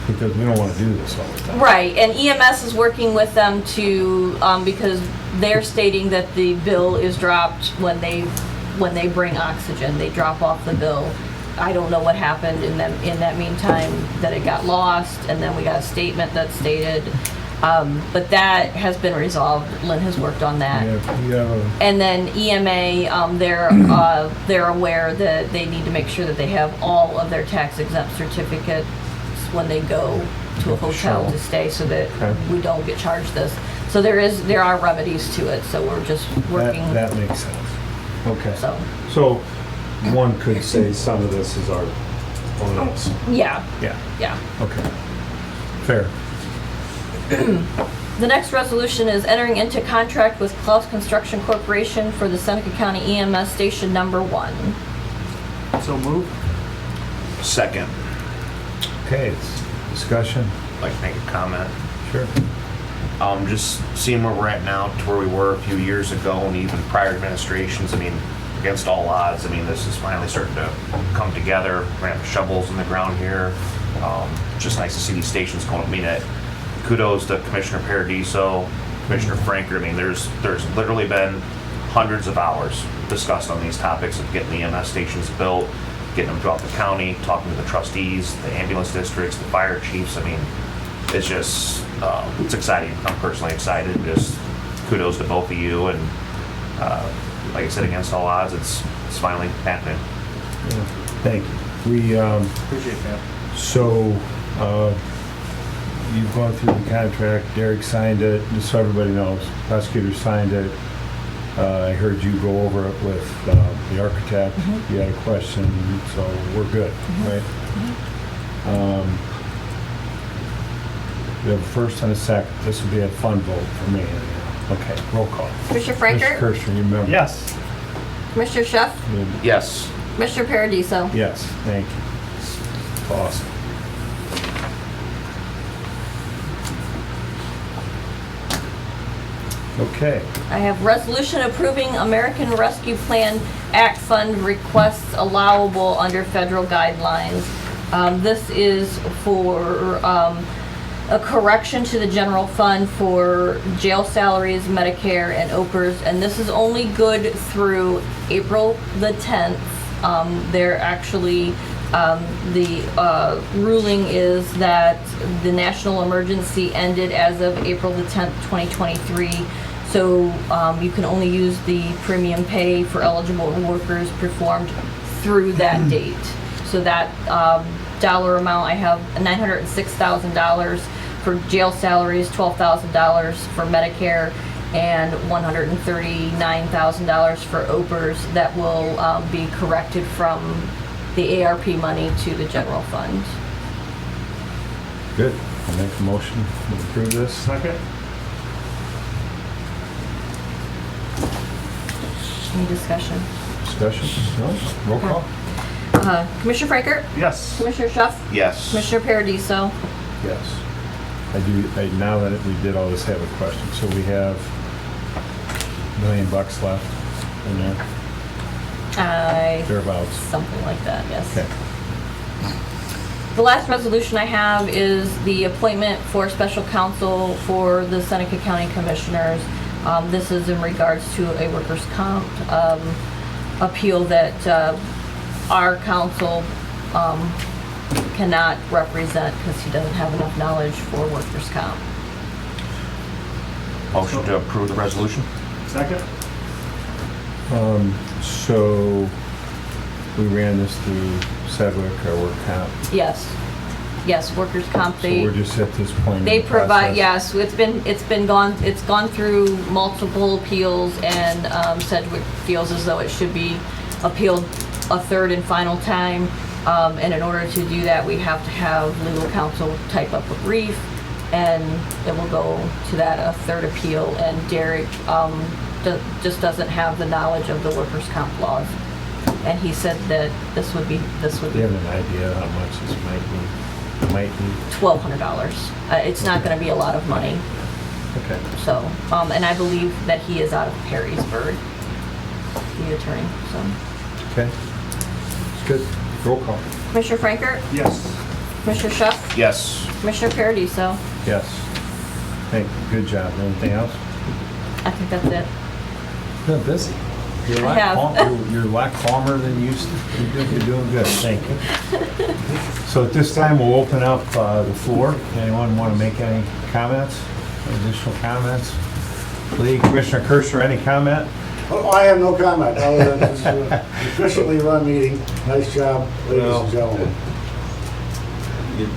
Because we don't want to do this all the time. right, and EMS is working with them to, because they're stating that the bill is dropped when they bring oxygen. They drop off the bill. I don't know what happened in that meantime, that it got lost, and then we got a statement that stated, but that has been resolved. Lynn has worked on that. Yeah. And then EMA, they're aware that they need to make sure that they have all of their tax exempt certificates when they go to a hotel Sure. to stay, so that Okay. we don't get charged this. So there are remedies to it, so we're just working. That makes sense. Okay. So, one could say some of this is our own us. yeah, Yeah. yeah. Okay. Fair. The next resolution is entering into contract with Klaus Construction Corporation for the Seneca County EMS Station Number 1. So move. Second. Okay, it's discussion. I'd like to make a comment. Sure. Just seeing where we're at now to where we were a few years ago and even prior administrations, I mean, against all odds, I mean, this is finally starting to come together. We're gonna have shovels in the ground here. Just nice to see these stations going. I mean, kudos to Commissioner Paradiso, Commissioner Franker. I mean, there's literally been hundreds of hours discussed on these topics of getting the EMS stations built, getting them throughout the county, talking to the trustees, the ambulance districts, the fire chiefs. I mean, it's just, it's exciting. I'm personally excited. Just kudos to both of you. And like I said, against all odds, it's finally happening. Yeah. Thank you. We, Appreciate that. so, you've gone through the contract, Derek signed it, just so everybody knows, prosecutor signed it. I heard you go over it with the architect. You had a question, so we're good, right? We have a first and a second. This will be a fun vote for me. Okay, roll call. Commissioner Frankert? Mr. Kirschner, you remember? Yes. Commissioner Chef? Yes. Commissioner Paradiso? Yes, thank you. Awesome. Okay. I have resolution approving American Rescue Plan Act Fund requests allowable under federal guidelines. This is for a correction to the general fund for jail salaries, Medicare, and OPERS, and this is only good through April the 10th. They're actually, the ruling is that the national emergency ended as of April the 10th, 2023. So you can only use the premium pay for eligible workers performed through that date. So that dollar amount, I have $906,000 for jail salaries, $12,000 for Medicare, and $139,000 for OPERS that will be corrected from the ARP money to the general fund. Good. I'll make a motion to approve this. Second. Any discussion? Discussion? No? Roll call? Commissioner Frankert? Yes. Commissioner Chef? Yes. Commissioner Paradiso? Yes. Now that we did all this, have a question. So we have $1 million left in there, thereabouts. Something like that, yes. Okay. The last resolution I have is the appointment for special counsel for the Seneca County Commissioners. This is in regards to a workers' comp appeal that our counsel cannot represent because he doesn't have enough knowledge for workers' comp. Motion to approve the resolution? Second. So we ran this through Sedgwick, our work comp. Yes, workers' comp, So we're just at this point in they the provide, process. yes, it's gone through multiple appeals, and Sedgwick feels as though it should be appealed a third and final time. And in order to do that, we have to have legal counsel type up a brief, and it will go to that a third appeal. And Derek just doesn't have the knowledge of the workers' comp laws, and he said that this would be. Do you have an idea how much this might be? $1,200. It's not going to be a lot of money. Okay. So, and I believe that he is out of Perrysburg, the attorney. So. Okay. It's good. Roll call. Commissioner Frankert? Yes. Commissioner Chef? Yes. Commissioner Paradiso? Yes. Thank you. Good job. Anything else? I think that's it. Been busy. You're a I have. you're a lot calmer than you used to. You're doing good. Thank you. So at this time, we'll open up the floor. Anyone want to make any comments? Additional comments? Please, Commissioner Kirschner, any comment? Oh, I have no comment, other than this is an efficiently run meeting. Nice job, ladies and gentlemen.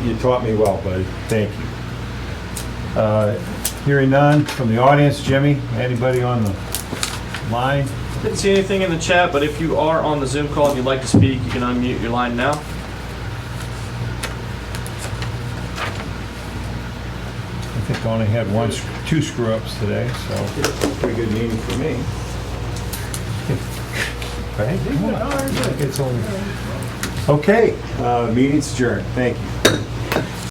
You taught me well, buddy. Thank you. Hearing none from the audience. Jimmy, anybody on the line? Didn't see anything in the chat, but if you are on the Zoom call and you'd like to speak, you can unmute your line now. I think I only had two screw-ups today, so pretty good meeting for me. Right? It's only... Okay, meeting's adjourned. Thank you.